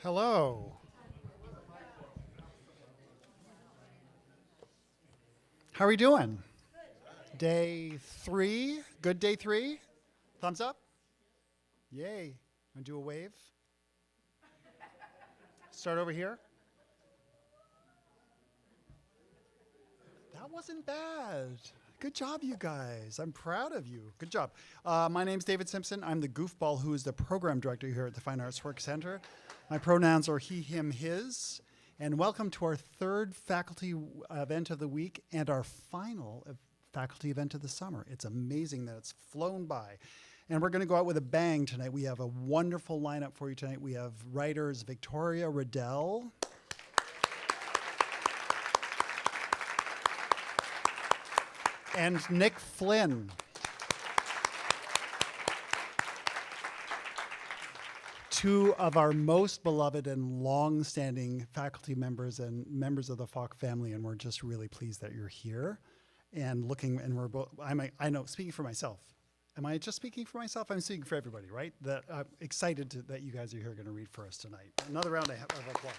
Hello. How are we doing? Day 3? Good day 3? Thumbs up? Yay. Want to do a wave? Start over here. That wasn't bad. Good job, you guys. I'm proud of you. Good job. My name's David Simpson. I'm the goofball who is the program director here at the Fine Arts Work Center. My pronouns are he, him, his. And welcome to our third faculty event of the week and our final faculty event of the summer. It's amazing that it's flown by. And we're going to go out with a bang tonight. We have a wonderful lineup for you tonight. We have writers Victoria Redel, and Nick Flynn. Two of our most beloved and long-standing faculty members and members of the Falk family, and we're just really pleased that you're here and looking. And we're both. I know. Speaking for myself, am I just speaking for myself? I'm speaking for everybody, right? That I'm excited that you guys are here going to read for us tonight. Another round of applause.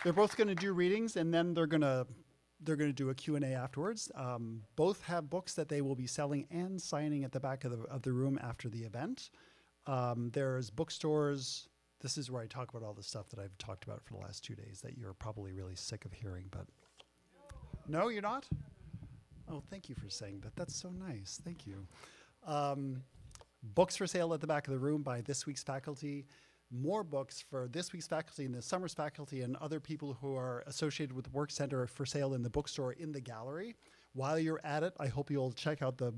They're both going to do readings, and then they're going to do a Q&A afterwards. Both have books that they will be selling and signing at the back of the room after the event. There's bookstores. This is where I talk about all the stuff that I've talked about for the last 2 days that you're probably really sick of hearing, but no, you're not? Oh, thank you for saying that. That's so nice. Thank you. Books for sale at the back of the room by this week's faculty. More books for this week's faculty and the summer's faculty and other people who are associated with the Work Center for sale in the bookstore in the gallery. While you're at it, I hope you'll check out the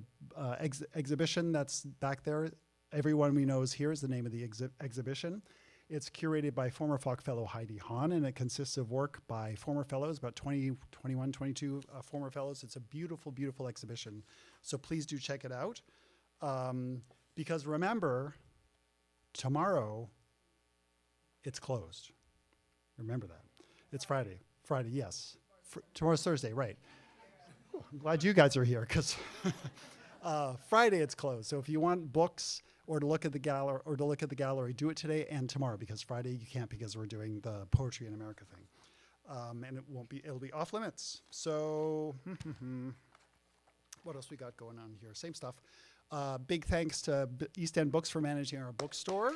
exhibition that's back there. Everyone We Know Is Here is the name of the exhibition. It's curated by former Falk Fellow Heidi Hahn, and it consists of work by former fellows, about 20, 21, 22 former fellows. It's a beautiful, beautiful exhibition. So please do check it out. Because remember, tomorrow, it's closed. Remember that. It's Friday. Friday, yes. Tomorrow's Thursday, right. I'm glad you guys are here because Friday it's closed. So if you want books or to look at the gallery, do it today and tomorrow, because Friday you can't because we're doing the Poetry in America thing. And it'll be off limits. So what else we got going on here? Same stuff. Big thanks to East End Books for managing our bookstore.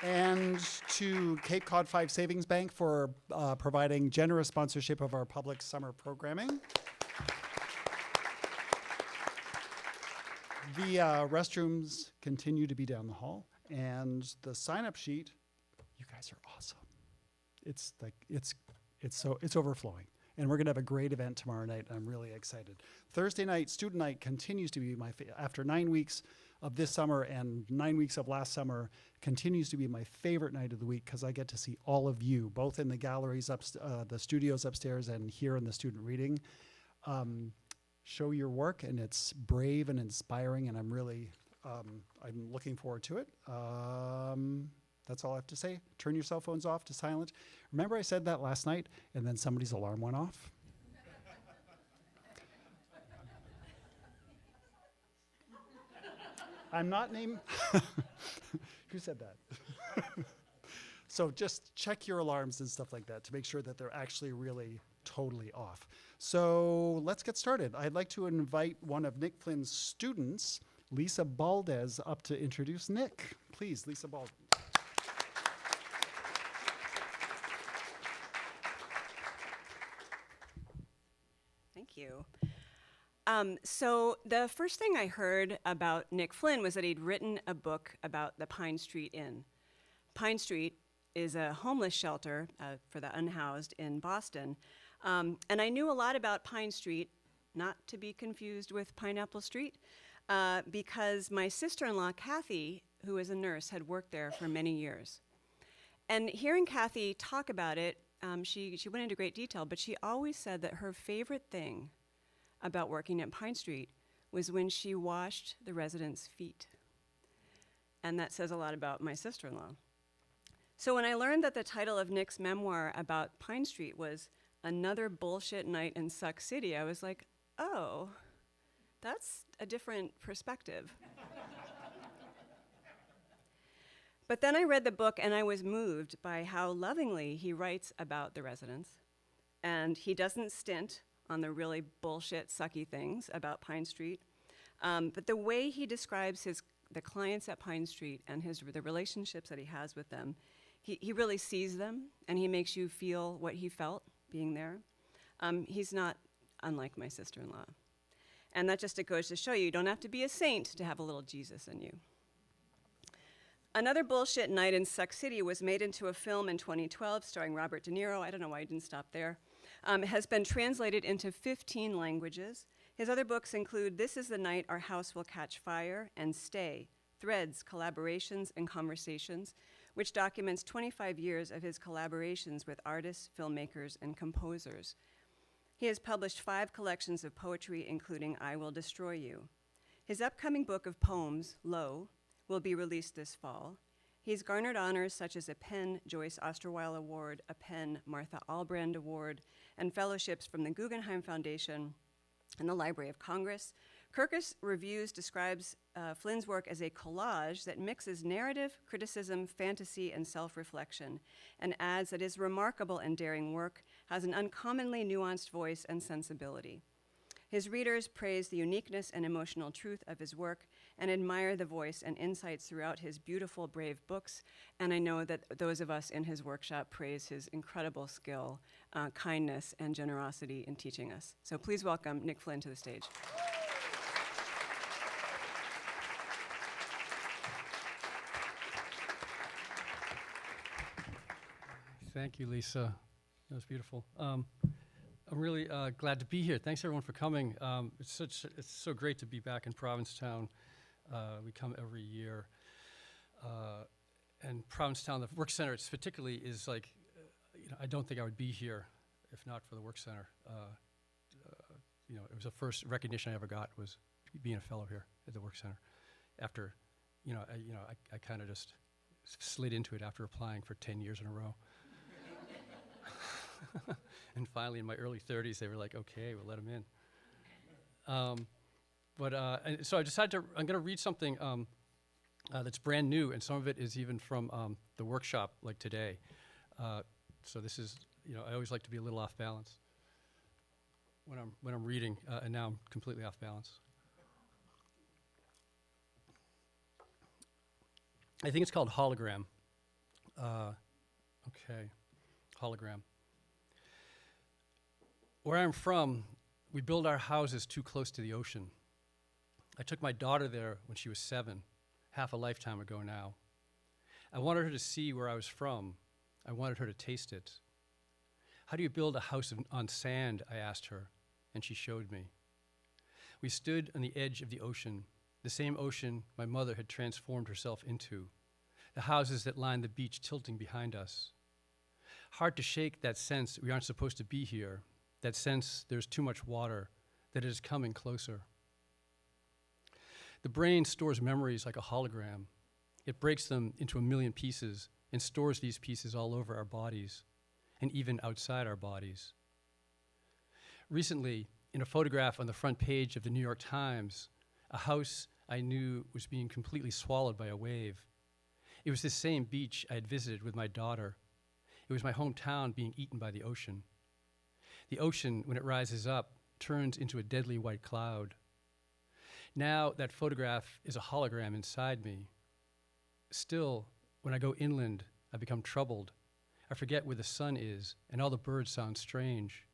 And to Cape Cod 5 Savings Bank for providing generous sponsorship of our public summer programming. The restrooms continue to be down the hall, and the sign-up sheet, you guys are awesome. It's overflowing. And we're going to have a great event tomorrow night. I'm really excited. Thursday night, student night, continues to be after 9 weeks of this summer and 9 weeks of last summer, continues to be my favorite night of the week because I get to see all of you, both in the galleries, the studios upstairs and here in the student reading. Show your work, and it's brave and inspiring, and I'm looking forward to it. That's all I have to say. Turn your cell phones off to silent. Remember I said that last night, and then somebody's alarm went off? I'm not named. Who said that? So just check your alarms and stuff like that to make sure that they're actually really totally off. So let's get started. I'd like to invite one of Nick Flynn's students, Lisa Baldez, up to introduce Nick. Please, Lisa Baldez. Thank you. So the first thing I heard about Nick Flynn was that he'd written a book about the Pine Street Inn. Pine Street is a homeless shelter for the unhoused in Boston. And I knew a lot about Pine Street, not to be confused with Pineapple Street, because my sister-in-law, Kathy, who is a nurse, had worked there for many years. And hearing Kathy talk about it, she went into great detail, but she always said that her favorite thing about working at Pine Street was when she washed the residents' feet. And that says a lot about my sister-in-law. So when I learned that the title of Nick's memoir about Pine Street was Another Bullshit Night in Suck City, I was like, oh, that's a different perspective. But then I read the book and I was moved by how lovingly he writes about the residents. And he doesn't stint on the really bullshit, sucky things about Pine Street. But the way he describes the clients at Pine Street and the relationships that he has with them, he really sees them and he makes you feel what he felt being there. He's not unlike my sister-in-law. And that just goes to show you don't have to be a saint to have a little Jesus in you. Another Bullshit Night in Suck City was made into a film in 2012 starring Robert De Niro. I don't know why he didn't stop there. It has been translated into 15 languages. His other books include This Is the Night Our House Will Catch Fire and Stay, Threads, Collaborations, and Conversations, which documents 25 years of his collaborations with artists, filmmakers, and composers. He has published 5 collections of poetry, including I Will Destroy You. His upcoming book of poems, Low, will be released this fall. He's garnered honors such as a PEN Joyce Osterweil Award, a PEN Martha Albrand Award, and fellowships from the Guggenheim Foundation and the Library of Congress. Kirkus Reviews describes Flynn's work as a collage that mixes narrative, criticism, fantasy, and self-reflection, and adds that his remarkable and daring work has an uncommonly nuanced voice and sensibility. His readers praise the uniqueness and emotional truth of his work and admire the voice and insights throughout his beautiful, brave books. And I know that those of us in his workshop praise his incredible skill, kindness, and generosity in teaching us. So please welcome Nick Flynn to the stage. Thank you, Lisa. That was beautiful. I'm really glad to be here. Thanks everyone for coming. It's so great to be back in Provincetown. We come every year, and Provincetown, the Work Center, it's particularly is like, I don't think I would be here if not for the Work Center. It was the first recognition I ever got was being a fellow here at the Work Center. After, I kind of just slid into it after applying for 10 years in a row. And finally, in my early 30s, they were like, okay, we'll let him in. And so I decided I'm going to read something that's brand new, and some of it is even from the workshop, like today. So this is, I always like to be a little off balance when I'm reading, and now I'm completely off balance. I think it's called Hologram. Okay, Hologram. Where I'm from, we build our houses too close to the ocean. I took my daughter there when she was 7, half a lifetime ago now. I wanted her to see where I was from. I wanted her to taste it. How do you build a house on sand, I asked her, and she showed me. We stood on the edge of the ocean, the same ocean my mother had transformed herself into, the houses that lined the beach tilting behind us. Hard to shake that sense we aren't supposed to be here, that sense there's too much water, that it is coming closer. The brain stores memories like a hologram. It breaks them into a million pieces and stores these pieces all over our bodies and even outside our bodies. Recently, in a photograph on the front page of the New York Times, a house I knew was being completely swallowed by a wave. It was this same beach I had visited with my daughter. It was my hometown being eaten by the ocean. The ocean, when it rises up, turns into a deadly white cloud. Now that photograph is a hologram inside me. Still, when I go inland, I become troubled. I forget where the sun is, and all the birds sound strange.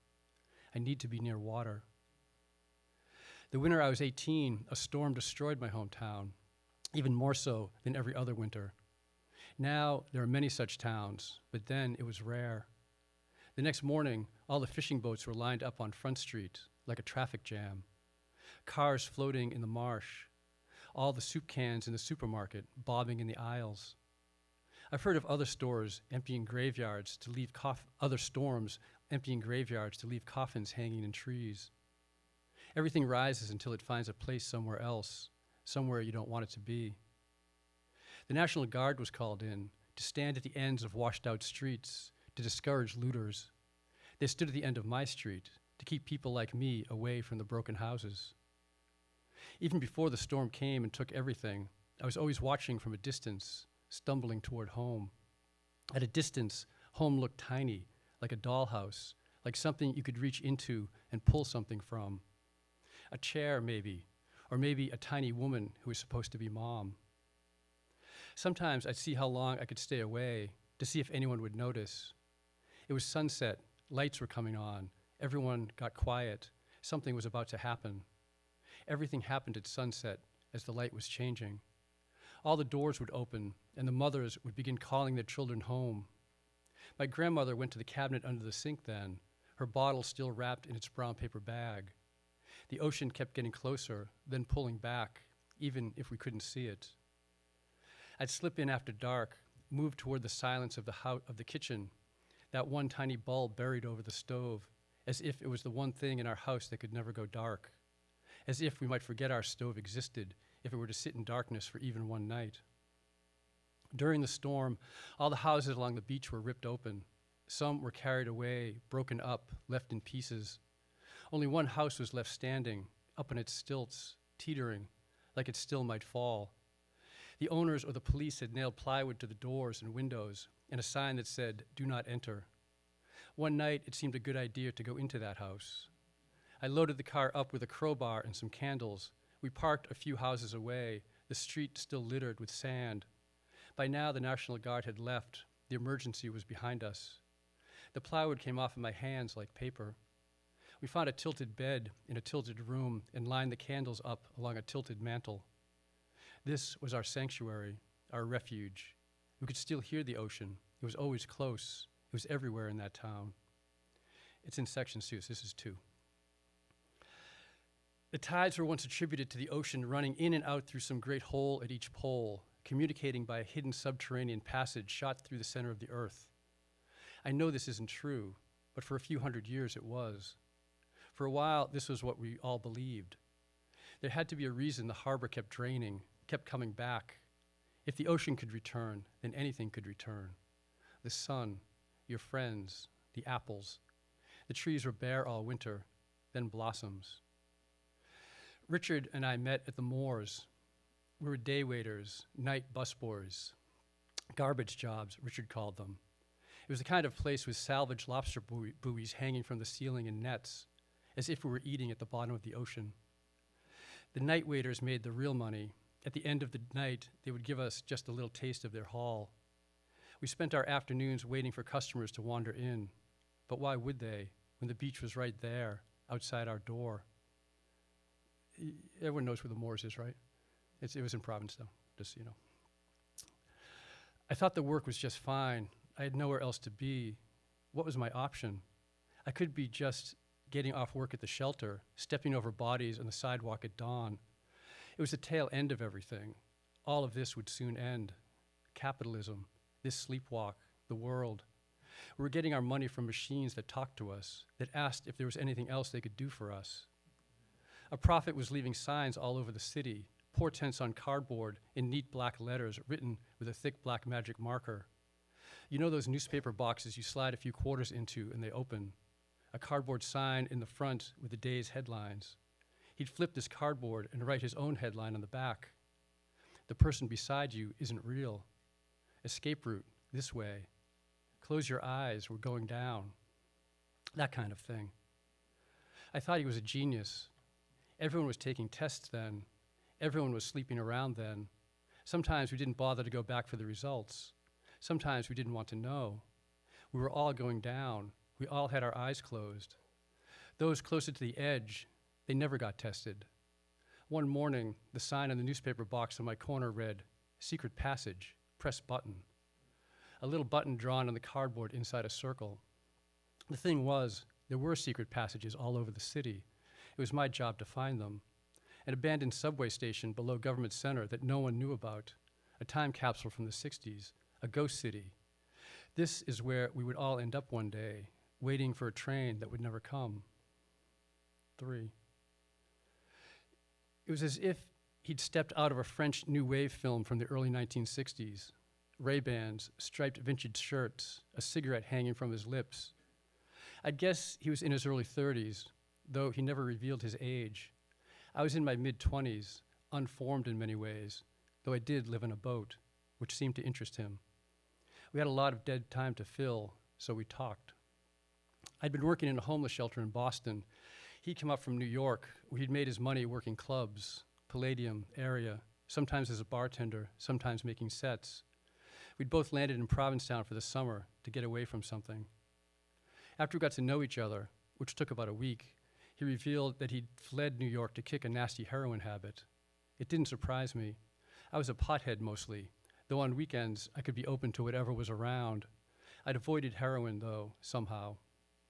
I need to be near water. The winter I was 18, a storm destroyed my hometown, even more so than every other winter. Now there are many such towns, but then it was rare. The next morning, all the fishing boats were lined up on Front Street like a traffic jam. Cars floating in the marsh, all the soup cans in the supermarket bobbing in the aisles. I've heard of other stores emptying graveyards to leave other storms emptying graveyards to leave coffins hanging in trees. Everything rises until it finds a place somewhere else, somewhere you don't want it to be. The National Guard was called in to stand at the ends of washed-out streets to discourage looters. They stood at the end of my street to keep people like me away from the broken houses. Even before the storm came and took everything, I was always watching from a distance, stumbling toward home. At a distance, home looked tiny, like a dollhouse, like something you could reach into and pull something from. A chair, maybe, or maybe a tiny woman who was supposed to be mom. Sometimes I'd see how long I could stay away to see if anyone would notice. It was sunset, lights were coming on, everyone got quiet, something was about to happen. Everything happened at sunset as the light was changing. All the doors would open and the mothers would begin calling their children home. My grandmother went to the cabinet under the sink then, her bottle still wrapped in its brown paper bag. The ocean kept getting closer, then pulling back, even if we couldn't see it. I'd slip in after dark, move toward the silence of the kitchen, that one tiny bulb buried over the stove, as if it was the one thing in our house that could never go dark, as if we might forget our stove existed if it were to sit in darkness for even one night. During the storm, all the houses along the beach were ripped open. Some were carried away, broken up, left in pieces. Only one house was left standing, up on its stilts, teetering, like it still might fall. The owners or the police had nailed plywood to the doors and windows and a sign that said, "Do not enter." One night, it seemed a good idea to go into that house. I loaded the car up with a crowbar and some candles. We parked a few houses away, the street still littered with sand. By now, the National Guard had left. The emergency was behind us. The plywood came off in my hands like paper. We found a tilted bed in a tilted room and lined the candles up along a tilted mantel. This was our sanctuary, our refuge. We could still hear the ocean. It was always close. It was everywhere in that town. It's in section 2, so this is 2. The tides were once attributed to the ocean running in and out through some great hole at each pole, communicating by a hidden subterranean passage shot through the center of the earth. I know this isn't true, but for a few hundred years it was. For a while, this was what we all believed. There had to be a reason the harbor kept draining, kept coming back. If the ocean could return, then anything could return. The sun, your friends, the apples. The trees were bare all winter, then blossoms. Richard and I met at the Moors. We were day waiters, night busboys, garbage jobs, Richard called them. It was the kind of place with salvaged lobster buoys hanging from the ceiling in nets, as if we were eating at the bottom of the ocean. The night waiters made the real money. At the end of the night, they would give us just a little taste of their haul. We spent our afternoons waiting for customers to wander in. But why would they, when the beach was right there, outside our door? Everyone knows where the Moors is, right? It was in Provincetown, just so you know. I thought the work was just fine. I had nowhere else to be. What was my option? I could be just getting off work at the shelter, stepping over bodies on the sidewalk at dawn. It was the tail end of everything. All of this would soon end. Capitalism, this sleepwalk, the world. We were getting our money from machines that talked to us, that asked if there was anything else they could do for us. A prophet was leaving signs all over the city, portents on cardboard in neat black letters written with a thick black magic marker. You know those newspaper boxes you slide a few quarters into and they open? A cardboard sign in the front with the day's headlines. He'd flip this cardboard and write his own headline on the back. The person beside you isn't real. Escape route, this way. Close your eyes, we're going down. That kind of thing. I thought he was a genius. Everyone was taking tests then. Everyone was sleeping around then. Sometimes we didn't bother to go back for the results. Sometimes we didn't want to know. We were all going down. We all had our eyes closed. Those closer to the edge, they never got tested. One morning, the sign on the newspaper box in my corner read, "Secret passage, press button." A little button drawn on the cardboard inside a circle. The thing was, there were secret passages all over the city. It was my job to find them. An abandoned subway station below Government Center that no one knew about. A time capsule from the 60s. A ghost city. This is where we would all end up one day, waiting for a train that would never come. 3. It was as if he'd stepped out of a French New Wave film from the early 1960s. Ray-Bans, striped vintage shirts, a cigarette hanging from his lips. I'd guess he was in his early 30s, though he never revealed his age. I was in my mid-20s, unformed in many ways, though I did live in a boat, which seemed to interest him. We had a lot of dead time to fill, so we talked. I'd been working in a homeless shelter in Boston. He'd come up from New York, where he'd made his money working clubs, Palladium, area, sometimes as a bartender, sometimes making sets. We'd both landed in Provincetown for the summer to get away from something. After we got to know each other, which took about a week, he revealed that he'd fled New York to kick a nasty heroin habit. It didn't surprise me. I was a pothead mostly, though on weekends I could be open to whatever was around. I'd avoided heroin, though, somehow,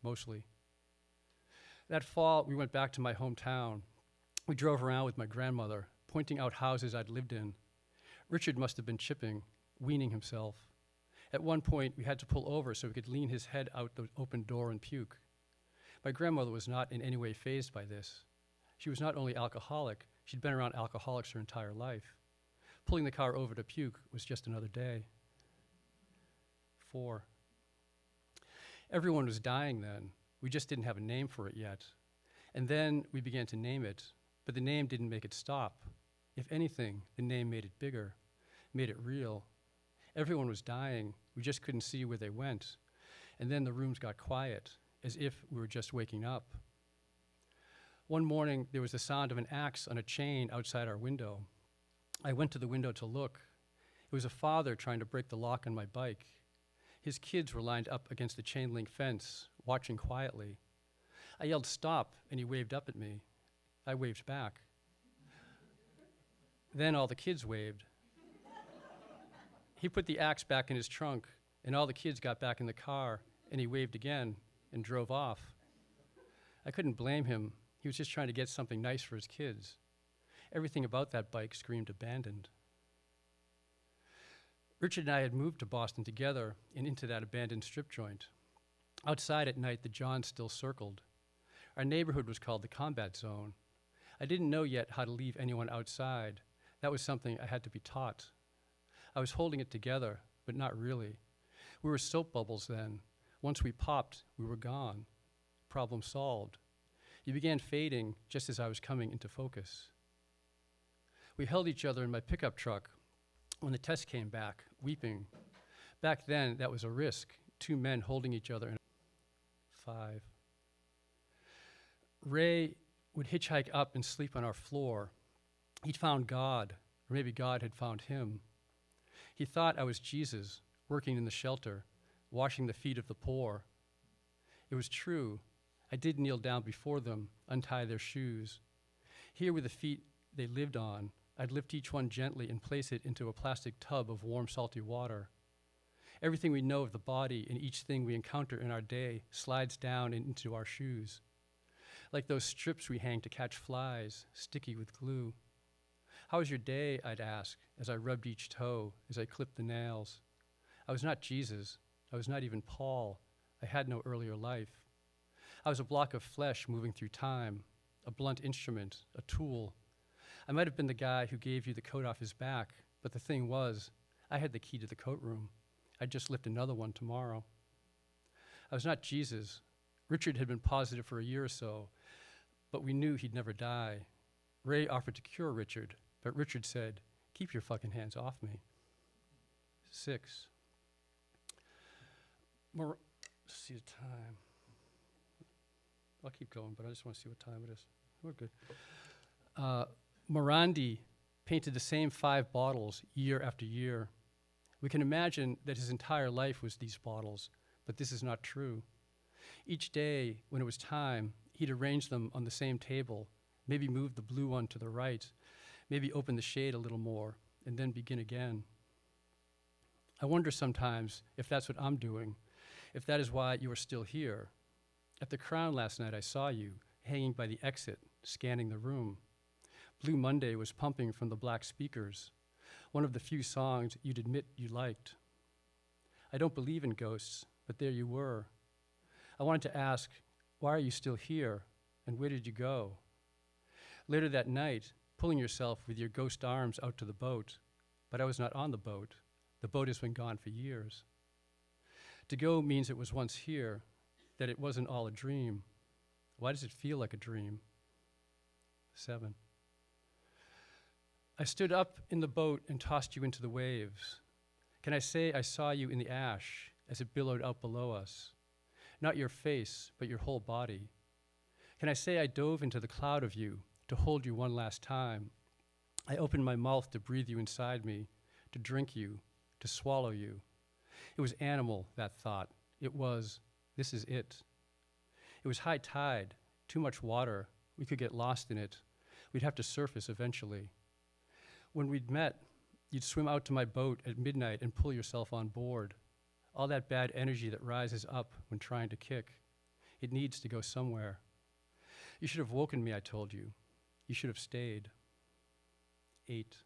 mostly. That fall, we went back to my hometown. We drove around with my grandmother, pointing out houses I'd lived in. Richard must have been chipping, weaning himself. At one point, we had to pull over so he could lean his head out the open door and puke. My grandmother was not in any way fazed by this. She was not only alcoholic, she'd been around alcoholics her entire life. Pulling the car over to puke was just another day. 4. Everyone was dying then. We just didn't have a name for it yet. And then we began to name it, but the name didn't make it stop. If anything, the name made it bigger, made it real. Everyone was dying. We just couldn't see where they went. And then the rooms got quiet, as if we were just waking up. One morning, there was the sound of an axe on a chain outside our window. I went to the window to look. It was a father trying to break the lock on my bike. His kids were lined up against the chain link fence, watching quietly. I yelled, "Stop," and he waved up at me. I waved back. Then all the kids waved. He put the axe back in his trunk, and all the kids got back in the car, and he waved again and drove off. I couldn't blame him. He was just trying to get something nice for his kids. Everything about that bike screamed abandoned. Richard and I had moved to Boston together and into that abandoned strip joint. Outside at night, the Johns still circled. Our neighborhood was called the Combat Zone. I didn't know yet how to leave anyone outside. That was something I had to be taught. I was holding it together, but not really. We were soap bubbles then. Once we popped, we were gone. Problem solved. You began fading just as I was coming into focus. We held each other in my pickup truck when the test came back, weeping. Back then, that was a risk, 2 men holding each other in 5. Ray would hitchhike up and sleep on our floor. He'd found God, or maybe God had found him. He thought I was Jesus, working in the shelter, washing the feet of the poor. It was true. I did kneel down before them, untie their shoes. Here were the feet they lived on. I'd lift each one gently and place it into a plastic tub of warm, salty water. Everything we know of the body and each thing we encounter in our day slides down and into our shoes. Like those strips we hang to catch flies, sticky with glue. "How was your day?" I'd ask as I rubbed each toe, as I clipped the nails. I was not Jesus. I was not even Paul. I had no earlier life. I was a block of flesh moving through time, a blunt instrument, a tool. I might have been the guy who gave you the coat off his back, but the thing was, I had the key to the coat room. I'd just lift another one tomorrow. I was not Jesus. Richard had been positive for a year or so, but we knew he'd never die. Ray offered to cure Richard, but Richard said, "Keep your fucking hands off me." 6. Let's see the time. I'll keep going, but I just want to see what time it is. We're good. Morandi painted the same 5 bottles year after year. We can imagine that his entire life was these bottles, but this is not true. Each day, when it was time, he'd arrange them on the same table, maybe move the blue one to the right, maybe open the shade a little more, and then begin again. I wonder sometimes if that's what I'm doing, if that is why you are still here. At the Crown last night, I saw you, hanging by the exit, scanning the room. Blue Monday was pumping from the black speakers, one of the few songs you'd admit you liked. I don't believe in ghosts, but there you were. I wanted to ask, why are you still here, and where did you go? Later that night, pulling yourself with your ghost arms out to the boat, but I was not on the boat. The boat has been gone for years. To go means it was once here, that it wasn't all a dream. Why does it feel like a dream? 7. I stood up in the boat and tossed you into the waves. Can I say I saw you in the ash as it billowed out below us? Not your face, but your whole body. Can I say I dove into the cloud of you to hold you one last time? I opened my mouth to breathe you inside me, to drink you, to swallow you. It was animal, that thought. It was, this is it. It was high tide, too much water. We could get lost in it. We'd have to surface eventually. When we'd met, you'd swim out to my boat at midnight and pull yourself on board. All that bad energy that rises up when trying to kick. It needs to go somewhere. You should have woken me, I told you. You should have stayed. 8.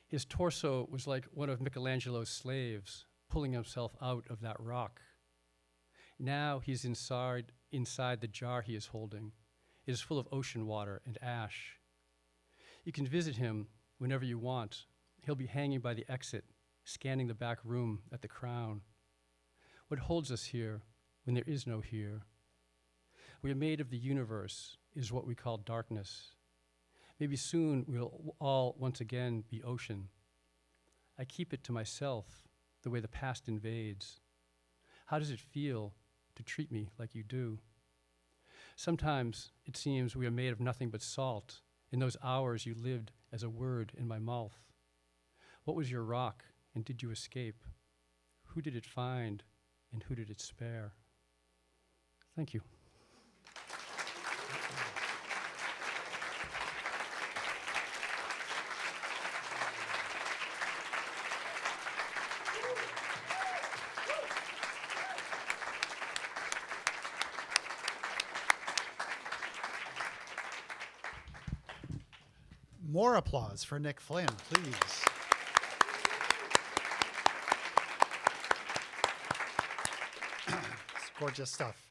His torso was like one of Michelangelo's slaves, pulling himself out of that rock. Now he's inside the jar he is holding. It is full of ocean water and ash. You can visit him whenever you want. He'll be hanging by the exit, scanning the back room at the Crown. What holds us here when there is no here? We are made of the universe, is what we call darkness. Maybe soon we'll all once again be ocean. I keep it to myself, the way the past invades. How does it feel to treat me like you do? Sometimes it seems we are made of nothing but salt. In those hours you lived as a word in my mouth. What was your rock, and did you escape? Who did it find, and who did it spare? Thank you. More applause for Nick Flynn, please. It's gorgeous stuff.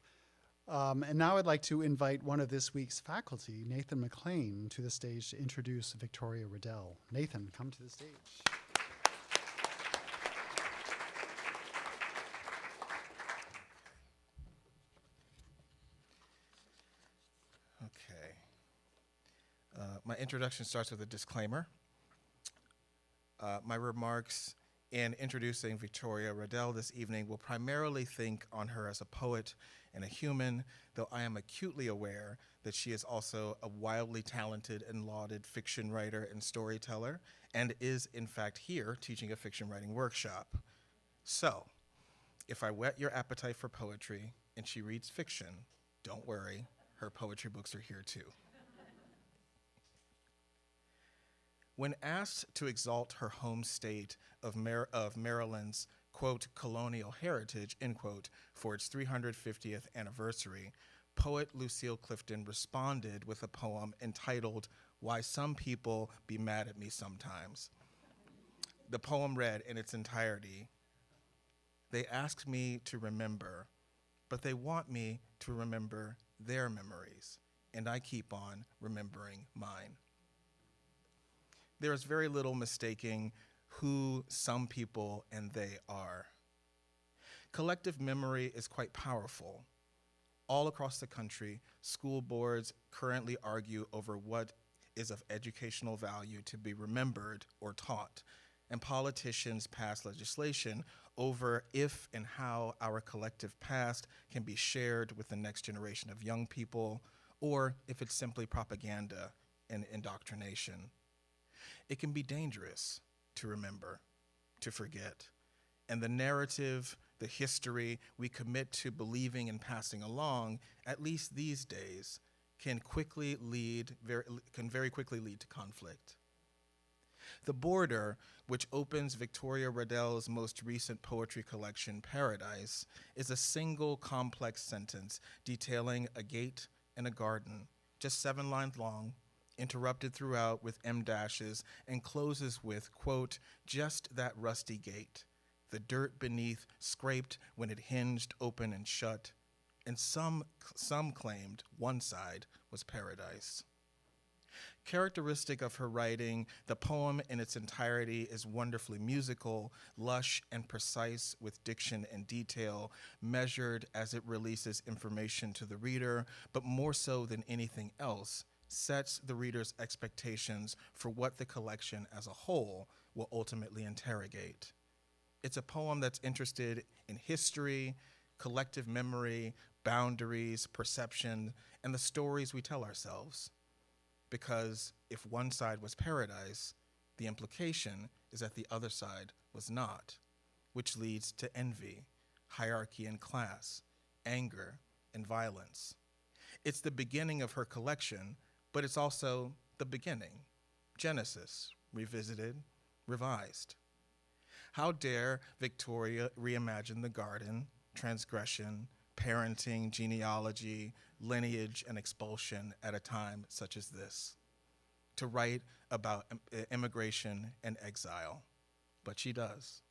And now I'd like to invite one of this week's faculty, Nathan McLean, to the stage to introduce Victoria Redel. Nathan, come to the stage. Okay. My introduction starts with a disclaimer. My remarks in introducing Victoria Redel this evening will primarily think on her as a poet and a human, though I am acutely aware that she is also a wildly talented and lauded fiction writer and storyteller, and is in fact here teaching a fiction writing workshop. So, if I whet your appetite for poetry and she reads fiction, don't worry, her poetry books are here too. When asked to exalt her home state of Maryland's, quote, colonial heritage, end quote, for its 350th anniversary, poet Lucille Clifton responded with a poem entitled, Why Some People Be Mad at Me Sometimes. The poem read in its entirety, they asked me to remember, but they want me to remember their memories, and I keep on remembering mine. There is very little mistaking who some people and they are. Collective memory is quite powerful. All across the country, school boards currently argue over what is of educational value to be remembered or taught, and politicians pass legislation over if and how our collective past can be shared with the next generation of young people, or if it's simply propaganda and indoctrination. It can be dangerous to remember, to forget, and the narrative, the history we commit to believing and passing along, at least these days, can very quickly lead to conflict. The Border, which opens Victoria Redel's most recent poetry collection, Paradise, is a single complex sentence detailing a gate and a garden, just 7 lines long, interrupted throughout with M dashes, and closes with, quote, just that rusty gate, the dirt beneath scraped when it hinged open and shut, and some claimed one side was paradise. Characteristic of her writing, the poem in its entirety is wonderfully musical, lush, and precise with diction and detail, measured as it releases information to the reader, but more so than anything else, sets the reader's expectations for what the collection as a whole will ultimately interrogate. It's a poem that's interested in history, collective memory, boundaries, perception, and the stories we tell ourselves. Because if one side was paradise, the implication is that the other side was not, which leads to envy, hierarchy and class, anger, and violence. It's the beginning of her collection, but it's also the beginning, Genesis, revisited, revised. How dare Victoria reimagine the garden, transgression, parenting, genealogy, lineage, and expulsion at a time such as this? To write about immigration and exile, but she does.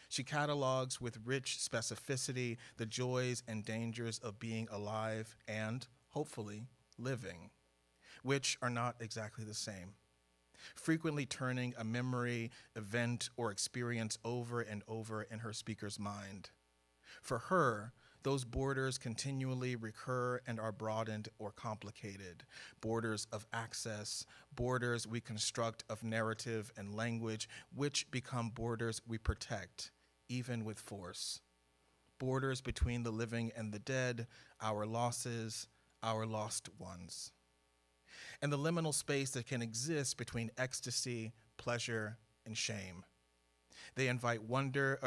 She catalogs with rich specificity the joys and dangers of being alive and, hopefully, living, which are not exactly the same. Frequently turning a memory, event, or experience over and over in her speaker's mind. For her, those borders continually recur and are broadened or complicated. Borders of access, borders we construct of narrative and language, which become borders we protect, even with force. Borders between the living and the dead, our losses, our lost ones. And the liminal space that can exist between ecstasy, pleasure, and shame. They invite wonder,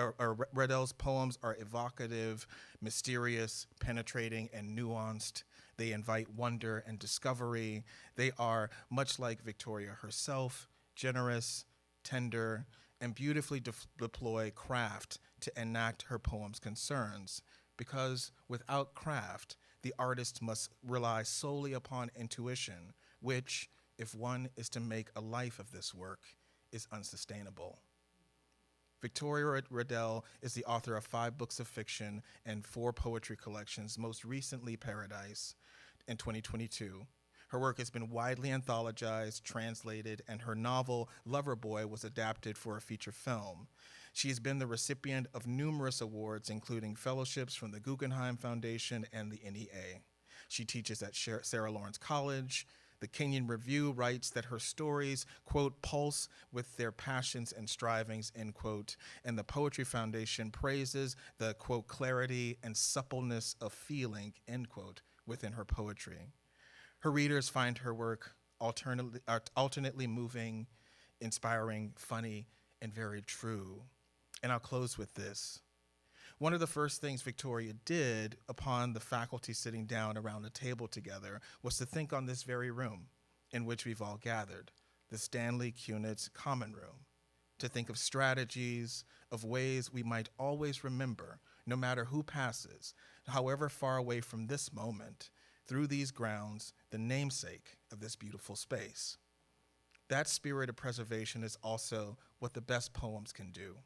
Redel's poems are evocative, mysterious, penetrating, and nuanced. They invite wonder and discovery. They are, much like Victoria herself, generous, tender, and beautifully deploy craft to enact her poem's concerns, because without craft, the artist must rely solely upon intuition, which, if one is to make a life of this work, is unsustainable. Victoria Redel is the author of 5 books of fiction and 4 poetry collections, most recently Paradise in 2022. Her work has been widely anthologized, translated, and her novel, Loverboy, was adapted for a feature film. She has been the recipient of numerous awards, including fellowships from the Guggenheim Foundation and the NEA. She teaches at Sarah Lawrence College. The Kenyon Review writes that her stories, quote, pulse with their passions and strivings, end quote, and the Poetry Foundation praises the, quote, clarity and suppleness of feeling, end quote, within her poetry. Her readers find her work alternately moving, inspiring, funny, and very true. And I'll close with this. One of the first things Victoria did upon the faculty sitting down around a table together was to think on this very room in which we've all gathered, the Stanley Kunitz Common Room, to think of strategies, of ways we might always remember, no matter who passes, however far away from this moment, through these grounds, the namesake of this beautiful space. That spirit of preservation is also what the best poems can do,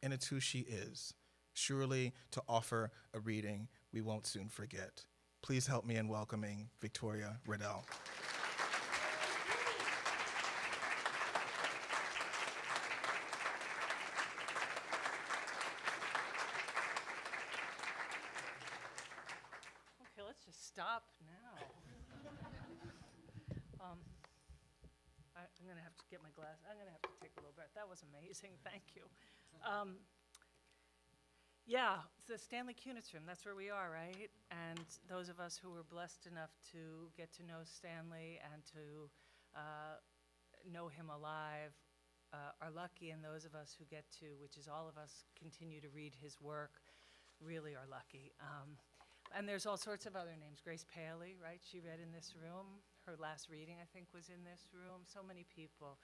and it's who she is. Surely to offer a reading we won't soon forget. Please help me in welcoming Victoria Redel. Okay, let's just stop now. I'm gonna have to get my glass. I'm gonna have to take a little breath. That was amazing, thank you. Yeah, it's the Stanley Kunitz Room, that's where we are, right? And those of us who were blessed enough to get to know Stanley and to know him alive are lucky, and those of us who get to, which is all of us, continue to read his work, really are lucky. And there's all sorts of other names. Grace Paley, right? She read in this room. Her last reading, I think, was in this room. So many people.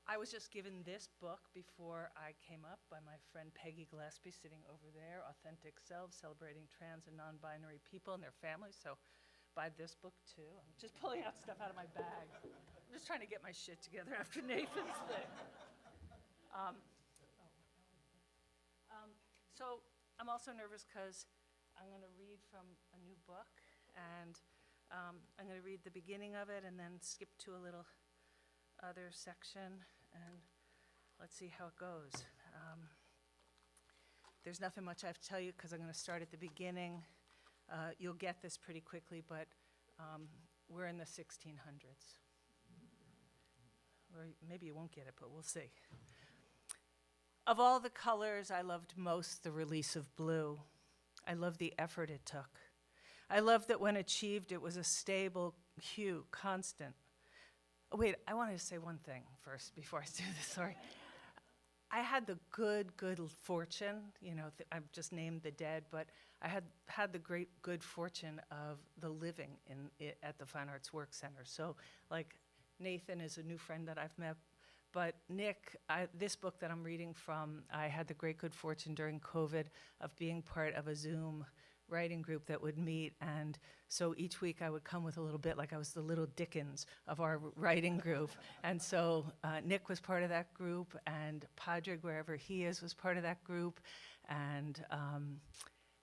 I was just given this book before I came up by my friend Peggy Gillespie, sitting over there, Authentic Selves, Celebrating Trans and Non-Binary People and Their Families. So buy this book too. I'm just pulling out stuff out of my bag. I'm just trying to get my shit together after Nathan's thing. So I'm also nervous because I'm going to read from a new book, and I'm going to read the beginning of it and then skip to a little other section, and let's see how it goes. There's nothing much I have to tell you because I'm going to start at the beginning. You'll get this pretty quickly, but we're in the 1600s. Or maybe you won't get it, but we'll see. Of all the colors, I loved most the release of blue. I loved the effort it took. I loved that when achieved, it was a stable hue, constant. Oh, wait, I wanted to say one thing first before I do this, sorry. I had the good fortune, I've just named the dead, but I had the great good fortune of the living at the Fine Arts Work Center. So, like, Nathan is a new friend that I've met, but Nick, this book that I'm reading from, I had the great good fortune during COVID of being part of a Zoom writing group that would meet, and so each week I would come with a little bit, like I was the little Dickens of our writing group. And so Nick was part of that group, and Padraig, wherever he is, was part of that group, and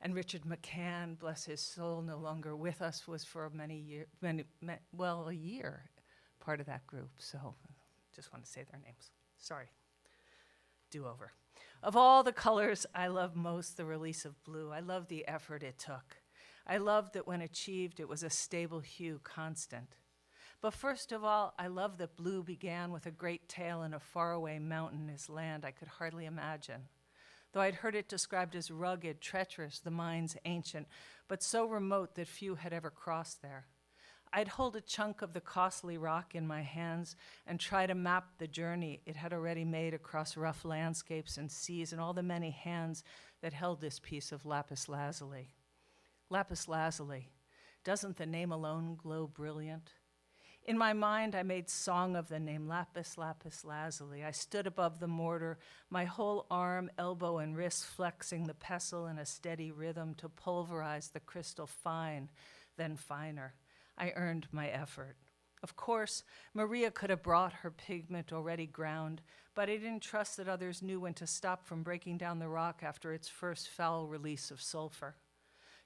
Richard McCann, bless his soul, no longer with us, was for a year part of that group. So just want to say their names. Sorry. Do over. Of all the colors, I love most the release of blue. I love the effort it took. I loved that when achieved, it was a stable hue, constant. But first of all, I love that blue began with a great tale in a faraway mountainous land I could hardly imagine. Though I'd heard it described as rugged, treacherous, the mines ancient, but so remote that few had ever crossed there. I'd hold a chunk of the costly rock in my hands and try to map the journey it had already made across rough landscapes and seas and all the many hands that held this piece of lapis lazuli. Lapis lazuli, doesn't the name alone glow brilliant? In my mind, I made song of the name lapis, lapis lazuli. I stood above the mortar, my whole arm, elbow, and wrist flexing the pestle in a steady rhythm to pulverize the crystal fine, then finer. I earned my effort. Of course, Maria could have brought her pigment already ground, but I didn't trust that others knew when to stop from breaking down the rock after its first foul release of sulfur.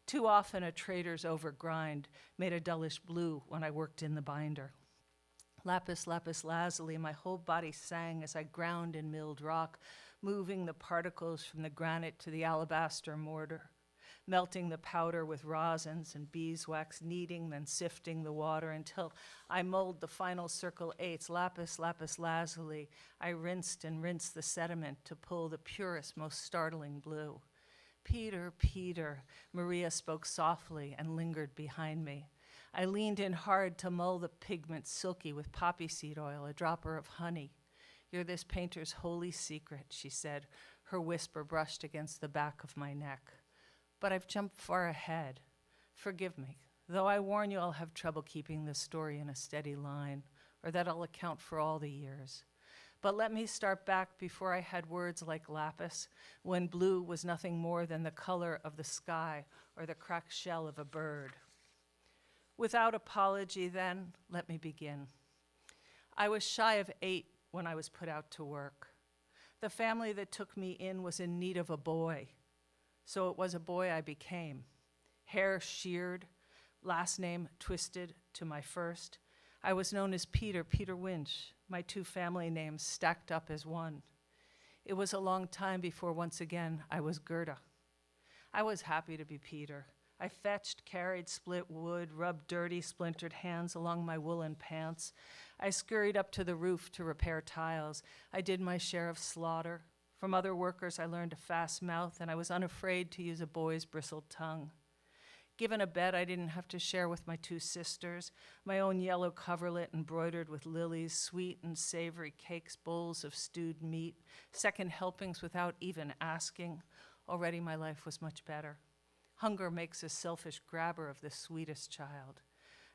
Too often a trader's overgrind made a dullish blue when I worked in the binder. Lapis, lapis lazuli, my whole body sang as I ground and milled rock, moving the particles from the granite to the alabaster mortar, melting the powder with rosins and beeswax, kneading, then sifting the water until I mold the final circle eights, lapis, lapis lazuli. I rinsed and rinsed the sediment to pull the purest, most startling blue. Peter, Peter, Maria spoke softly and lingered behind me. I leaned in hard to mull the pigment silky with poppy seed oil, a dropper of honey. You're this painter's holy secret, she said. Her whisper brushed against the back of my neck. But I've jumped far ahead. Forgive me, though I warn you I'll have trouble keeping this story in a steady line, or that I'll account for all the years. But let me start back before I had words like lapis, when blue was nothing more than the color of the sky or the cracked shell of a bird. Without apology, then, let me begin. I was shy of 8 when I was put out to work. The family that took me in was in need of a boy, so it was a boy I became. Hair sheared, last name twisted to my first. I was known as Peter, Peter Winch, my 2 family names stacked up as one. It was a long time before once again I was Gerda. I was happy to be Peter. I fetched, carried, split wood, rubbed dirty, splintered hands along my woolen pants. I scurried up to the roof to repair tiles. I did my share of slaughter. From other workers, I learned a fast mouth, and I was unafraid to use a boy's bristled tongue. Given a bed I didn't have to share with my 2 sisters, my own yellow coverlet embroidered with lilies, sweet and savory cakes, bowls of stewed meat, second helpings without even asking, already my life was much better. Hunger makes a selfish grabber of the sweetest child,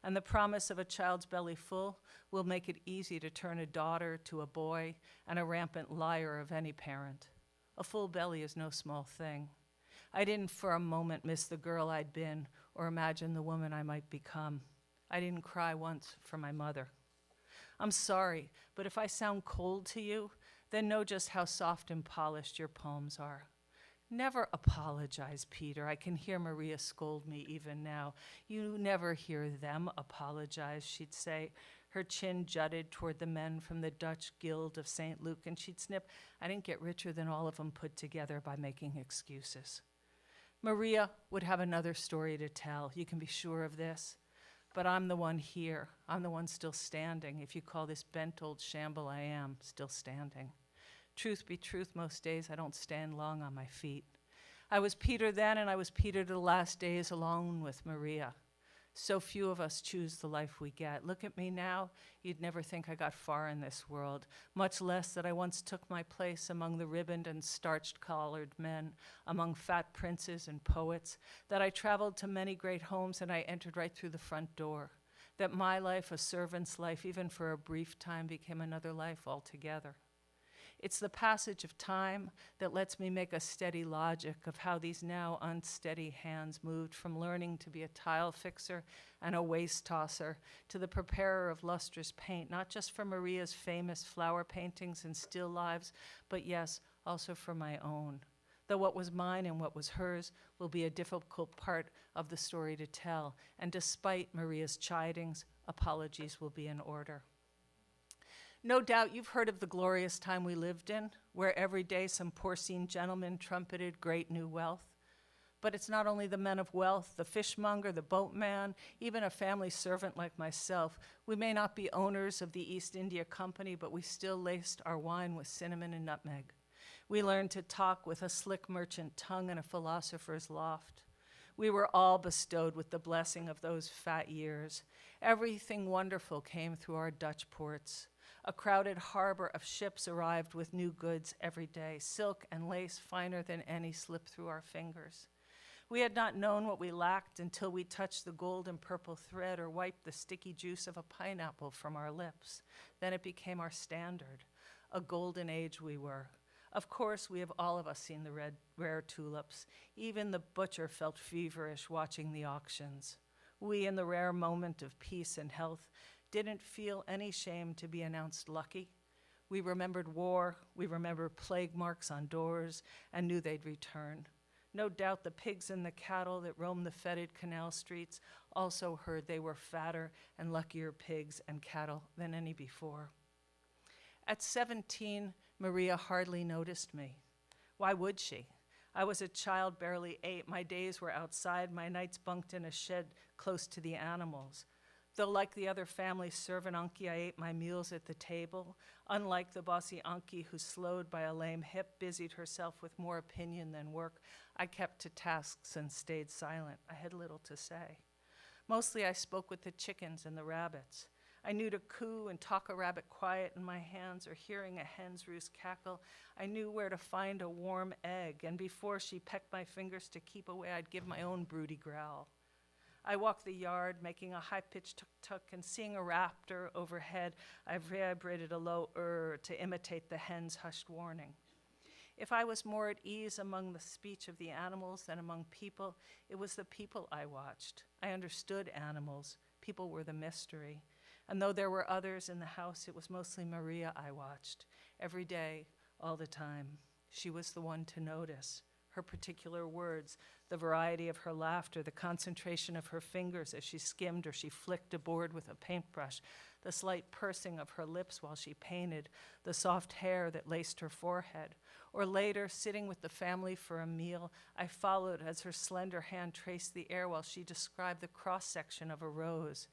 and the promise of a child's belly full will make it easy to turn a daughter to a boy and a rampant liar of any parent. A full belly is no small thing. I didn't for a moment miss the girl I'd been or imagine the woman I might become. I didn't cry once for my mother. I'm sorry, but if I sound cold to you, then know just how soft and polished your poems are. Never apologize, Peter. I can hear Maria scold me even now. You never hear them apologize, she'd say. Her chin jutted toward the men from the Dutch Guild of St. Luke, and she'd snip, I didn't get richer than all of them put together by making excuses. Maria would have another story to tell, you can be sure of this. But I'm the one here. I'm the one still standing. If you call this bent old shamble, I am still standing. Truth be truth, most days I don't stand long on my feet. I was Peter then, and I was Peter to the last days alone with Maria. So few of us choose the life we get. Look at me now. You'd never think I got far in this world, much less that I once took my place among the ribboned and starched-collared men, among fat princes and poets, that I traveled to many great homes and I entered right through the front door, that my life, a servant's life, even for a brief time, became another life altogether. It's the passage of time that lets me make a steady logic of how these now unsteady hands moved from learning to be a tile fixer and a waste tosser to the preparer of lustrous paint, not just for Maria's famous flower paintings and still lives, but yes, also for my own. Though what was mine and what was hers will be a difficult part of the story to tell, and despite Maria's chidings, apologies will be in order. No doubt you've heard of the glorious time we lived in, where every day some porcine gentleman trumpeted great new wealth. But it's not only the men of wealth, the fishmonger, the boatman, even a family servant like myself. We may not be owners of the East India Company, but we still laced our wine with cinnamon and nutmeg. We learned to talk with a slick merchant tongue and a philosopher's loft. We were all bestowed with the blessing of those fat years. Everything wonderful came through our Dutch ports. A crowded harbor of ships arrived with new goods every day. Silk and lace finer than any slipped through our fingers. We had not known what we lacked until we touched the gold and purple thread or wiped the sticky juice of a pineapple from our lips. Then it became our standard. A golden age we were. Of course, we have all of us seen the rare tulips. Even the butcher felt feverish watching the auctions. We, in the rare moment of peace and health, didn't feel any shame to be announced lucky. We remembered war, we remembered plague marks on doors, and knew they'd return. No doubt the pigs and the cattle that roamed the fetid canal streets also heard they were fatter and luckier pigs and cattle than any before. At 17, Maria hardly noticed me. Why would she? I was a child, barely 8. My days were outside, my nights bunked in a shed close to the animals. Though like the other family servant Anki, I ate my meals at the table. Unlike the bossy Anki, who, slowed by a lame hip, busied herself with more opinion than work, I kept to tasks and stayed silent. I had little to say. Mostly I spoke with the chickens and the rabbits. I knew to coo and talk a rabbit quiet in my hands, or hearing a hen's roost cackle, I knew where to find a warm egg, and before she pecked my fingers to keep away, I'd give my own broody growl. I walked the yard, making a high-pitched tuk-tuk, and seeing a raptor overhead, I vibrated a low to imitate the hen's hushed warning. If I was more at ease among the speech of the animals than among people, it was the people I watched. I understood animals. People were the mystery. And though there were others in the house, it was mostly Maria I watched. Every day, all the time. She was the one to notice. Her particular words, the variety of her laughter, the concentration of her fingers as she skimmed or she flicked a board with a paintbrush, the slight pursing of her lips while she painted, the soft hair that laced her forehead. Or later, sitting with the family for a meal, I followed as her slender hand traced the air while she described the cross-section of a rose.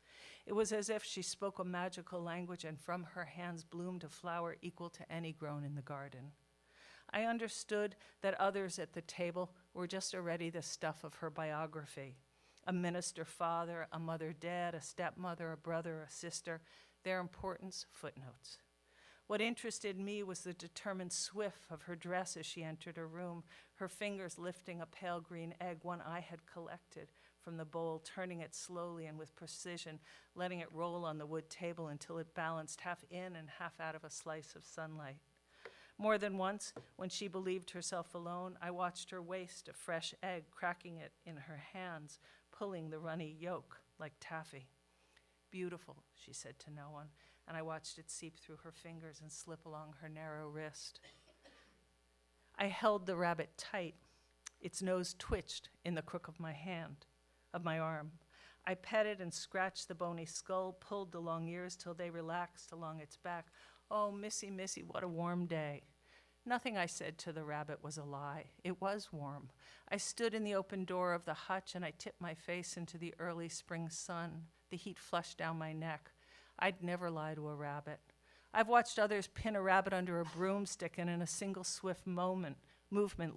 It was as if she spoke a magical language, and from her hands bloomed a flower equal to any grown in the garden. I understood that others at the table were just already the stuff of her biography. A minister father, a mother dead, a stepmother, a brother, a sister, their importance, footnotes. What interested me was the determined swift of her dress as she entered a room, her fingers lifting a pale green egg, one I had collected from the bowl, turning it slowly and with precision, letting it roll on the wood table until it balanced half in and half out of a slice of sunlight. More than once, when she believed herself alone, I watched her waste a fresh egg, cracking it in her hands, pulling the runny yolk like taffy. Beautiful, she said to no one, and I watched it seep through her fingers and slip along her narrow wrist. I held the rabbit tight. Its nose twitched in the crook of my arm. I petted and scratched the bony skull, pulled the long ears till they relaxed along its back. Oh, missy, missy, what a warm day. Nothing I said to the rabbit was a lie. It was warm. I stood in the open door of the hutch and I tipped my face into the early spring sun. the heat flushed down my neck. I'd never lie to a rabbit. I've watched others pin a rabbit under a broomstick and in a single swift movement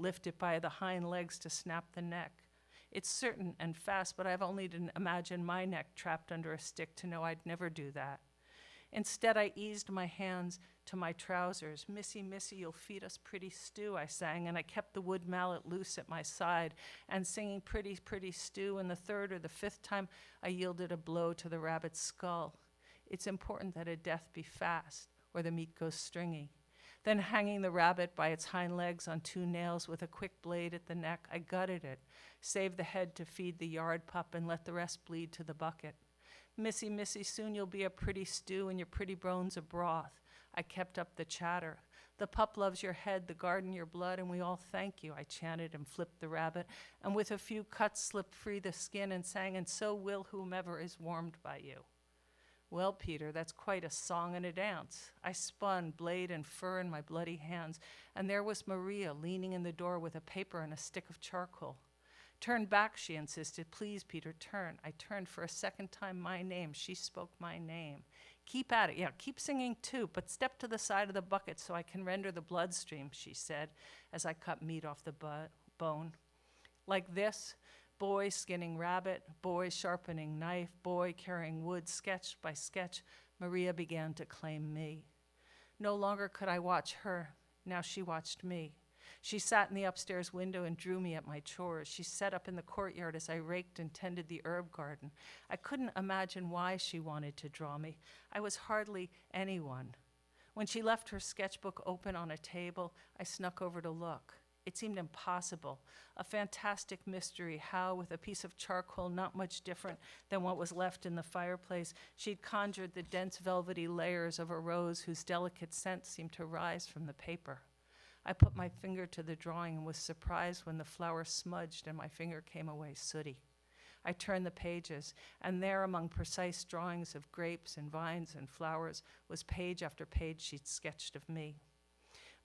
lift it by the hind legs to snap the neck. It's certain and fast, but I've only to imagine my neck trapped under a stick to know I'd never do that. Instead, I eased my hands to my trousers. Missy, Missy, you'll feed us pretty stew, I sang, and I kept the wood mallet loose at my side and singing pretty, pretty stew, and the third or the fifth time I yielded a blow to the rabbit's skull. It's important that a death be fast, or the meat goes stringy. Then hanging the rabbit by its hind legs on 2 nails with a quick blade at the neck, I gutted it, saved the head to feed the yard pup, and let the rest bleed to the bucket. Missy, Missy, soon you'll be a pretty stew and your pretty bones a broth. I kept up the chatter. The pup loves your head, the garden your blood, and we all thank you, I chanted and flipped the rabbit, and with a few cuts slipped free the skin and sang, and so will whomever is warmed by you. Well, Peter, that's quite a song and a dance. I spun, blade and fur in my bloody hands, and there was Maria leaning in the door with a paper and a stick of charcoal. Turn back, she insisted. Please, Peter, turn. I turned for a second time my name. She spoke my name. Keep at it. Yeah, keep singing too, but step to the side of the bucket so I can render the bloodstream, she said, as I cut meat off the bone. Like this, boy skinning rabbit, boy sharpening knife, boy carrying wood, sketch by sketch, Maria began to claim me. No longer could I watch her. Now she watched me. She sat in the upstairs window and drew me at my chores. She sat up in the courtyard as I raked and tended the herb garden. I couldn't imagine why she wanted to draw me. I was hardly anyone. When she left her sketchbook open on a table, I snuck over to look. It seemed impossible, a fantastic mystery how, with a piece of charcoal not much different than what was left in the fireplace, she'd conjured the dense velvety layers of a rose whose delicate scent seemed to rise from the paper. I put my finger to the drawing and was surprised when the flower smudged and my finger came away sooty. I turned the pages, and there among precise drawings of grapes and vines and flowers was page after page she'd sketched of me.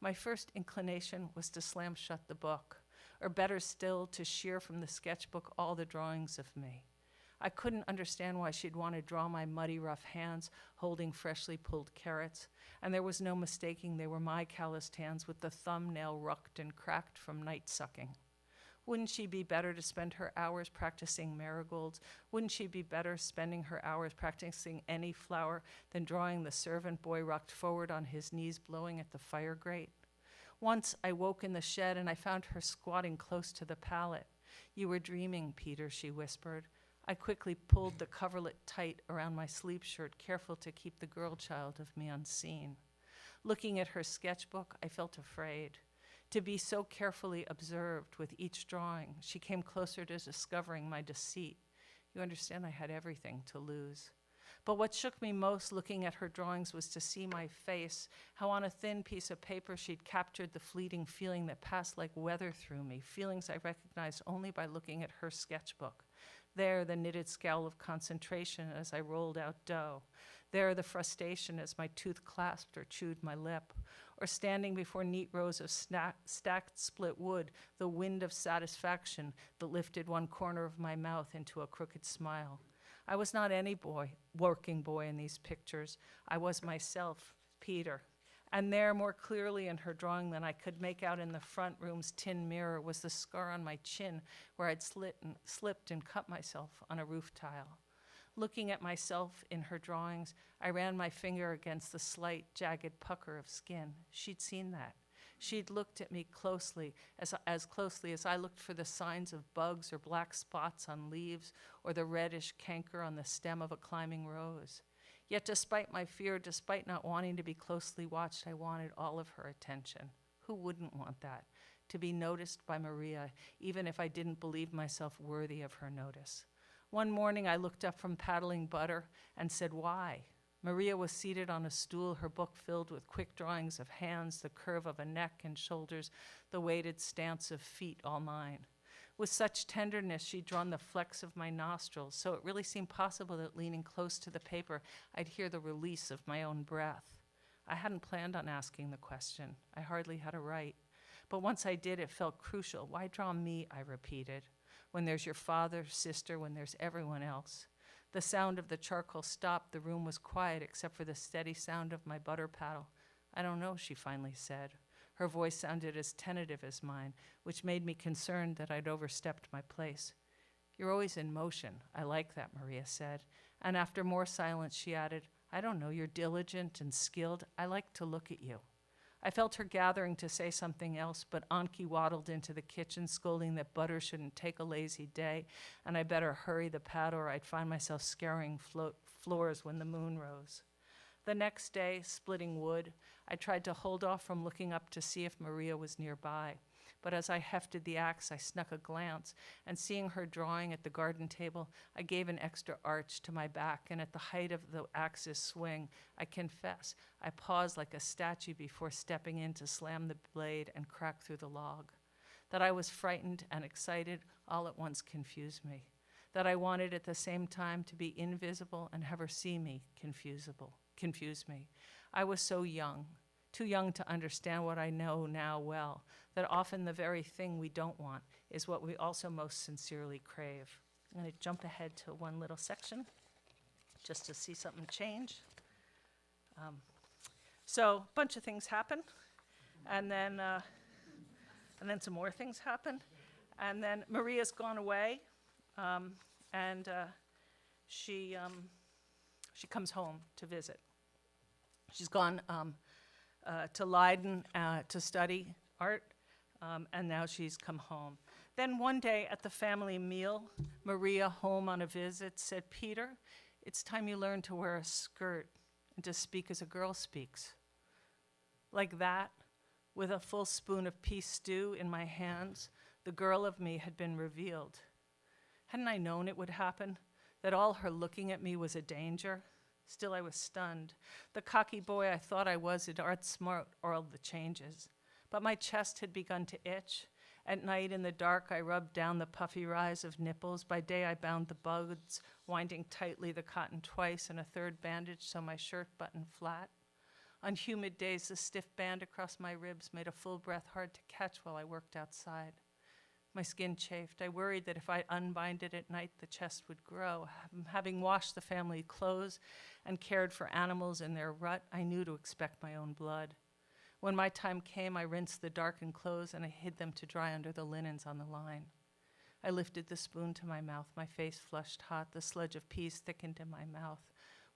My first inclination was to slam shut the book, or better still, to shear from the sketchbook all the drawings of me. I couldn't understand why she'd want to draw my muddy, rough hands holding freshly pulled carrots, and there was no mistaking they were my calloused hands with the thumbnail rucked and cracked from night sucking. Wouldn't she be better to spend her hours practicing marigolds? Wouldn't she be better spending her hours practicing any flower than drawing the servant boy rocked forward on his knees blowing at the fire grate? Once I woke in the shed and I found her squatting close to the pallet. You were dreaming, Peter, she whispered. I quickly pulled the coverlet tight around my sleep shirt, careful to keep the girl child of me unseen. Looking at her sketchbook, I felt afraid. To be so carefully observed with each drawing, she came closer to discovering my deceit. You understand, I had everything to lose. But what shook me most looking at her drawings was to see my face, how on a thin piece of paper she'd captured the fleeting feeling that passed like weather through me, feelings I recognized only by looking at her sketchbook. There, the knitted scowl of concentration as I rolled out dough. There, the frustration as my tooth clasped or chewed my lip. Or standing before neat rows of stacked split wood, the wind of satisfaction that lifted one corner of my mouth into a crooked smile. I was not any boy, working boy in these pictures. I was myself, Peter. And there, more clearly in her drawing than I could make out in the front room's tin mirror, was the scar on my chin where I'd slipped and cut myself on a roof tile. Looking at myself in her drawings, I ran my finger against the slight, jagged pucker of skin. She'd seen that. She'd looked at me closely, as closely as I looked for the signs of bugs or black spots on leaves or the reddish canker on the stem of a climbing rose. Yet despite my fear, despite not wanting to be closely watched, I wanted all of her attention. Who wouldn't want that? To be noticed by Maria, even if I didn't believe myself worthy of her notice. One morning I looked up from paddling butter and said, why? Maria was seated on a stool, her book filled with quick drawings of hands, the curve of a neck and shoulders, the weighted stance of feet, all mine. With such tenderness, she'd drawn the flecks of my nostrils, so it really seemed possible that leaning close to the paper, I'd hear the release of my own breath. I hadn't planned on asking the question. I hardly had a right. But once I did, it felt crucial. Why draw me, I repeated, when there's your father, sister, when there's everyone else? The sound of the charcoal stopped. The room was quiet except for the steady sound of my butter paddle. I don't know, she finally said. Her voice sounded as tentative as mine, which made me concerned that I'd overstepped my place. You're always in motion. I like that, Maria said. And after more silence, she added, I don't know, you're diligent and skilled. I like to look at you. I felt her gathering to say something else, but Anki waddled into the kitchen, scolding that butter shouldn't take a lazy day, and I better hurry the paddle or I'd find myself scouring floors when the moon rose. The next day, splitting wood, I tried to hold off from looking up to see if Maria was nearby. But as I hefted the axe, I snuck a glance, and seeing her drawing at the garden table, I gave an extra arch to my back, and at the height of the axe's swing, I confess, I paused like a statue before stepping in to slam the blade and crack through the log. That I was frightened and excited all at once confused me. That I wanted at the same time to be invisible and have her see me confused me. I was so young. Too young to understand what I know now well, that often the very thing we don't want is what we also most sincerely crave. I'm going to jump ahead to one little section just to see something change. So a bunch of things happen, and then some more things happen, and then Maria's gone away, and she comes home to visit. She's gone to Leiden to study art, and now she's come home. Then one day at the family meal, Maria, home on a visit, said, Peter, it's time you learn to wear a skirt and to speak as a girl speaks. Like that, with a full spoon of pea stew in my hands, the girl of me had been revealed. Hadn't I known it would happen, that all her looking at me was a danger? Still, I was stunned. The cocky boy I thought I was had outsmart all the changes. But my chest had begun to itch. At night in the dark, I rubbed down the puffy rise of nipples. By day, I bound the buds, winding tightly the cotton twice and a third bandage so my shirt buttoned flat. On humid days, the stiff band across my ribs made a full breath hard to catch while I worked outside. My skin chafed. I worried that if I unbind it at night, the chest would grow. Having washed the family clothes and cared for animals in their rut, I knew to expect my own blood. When my time came, I rinsed the darkened clothes and I hid them to dry under the linens on the line. I lifted the spoon to my mouth, my face flushed hot, the sludge of peas thickened in my mouth.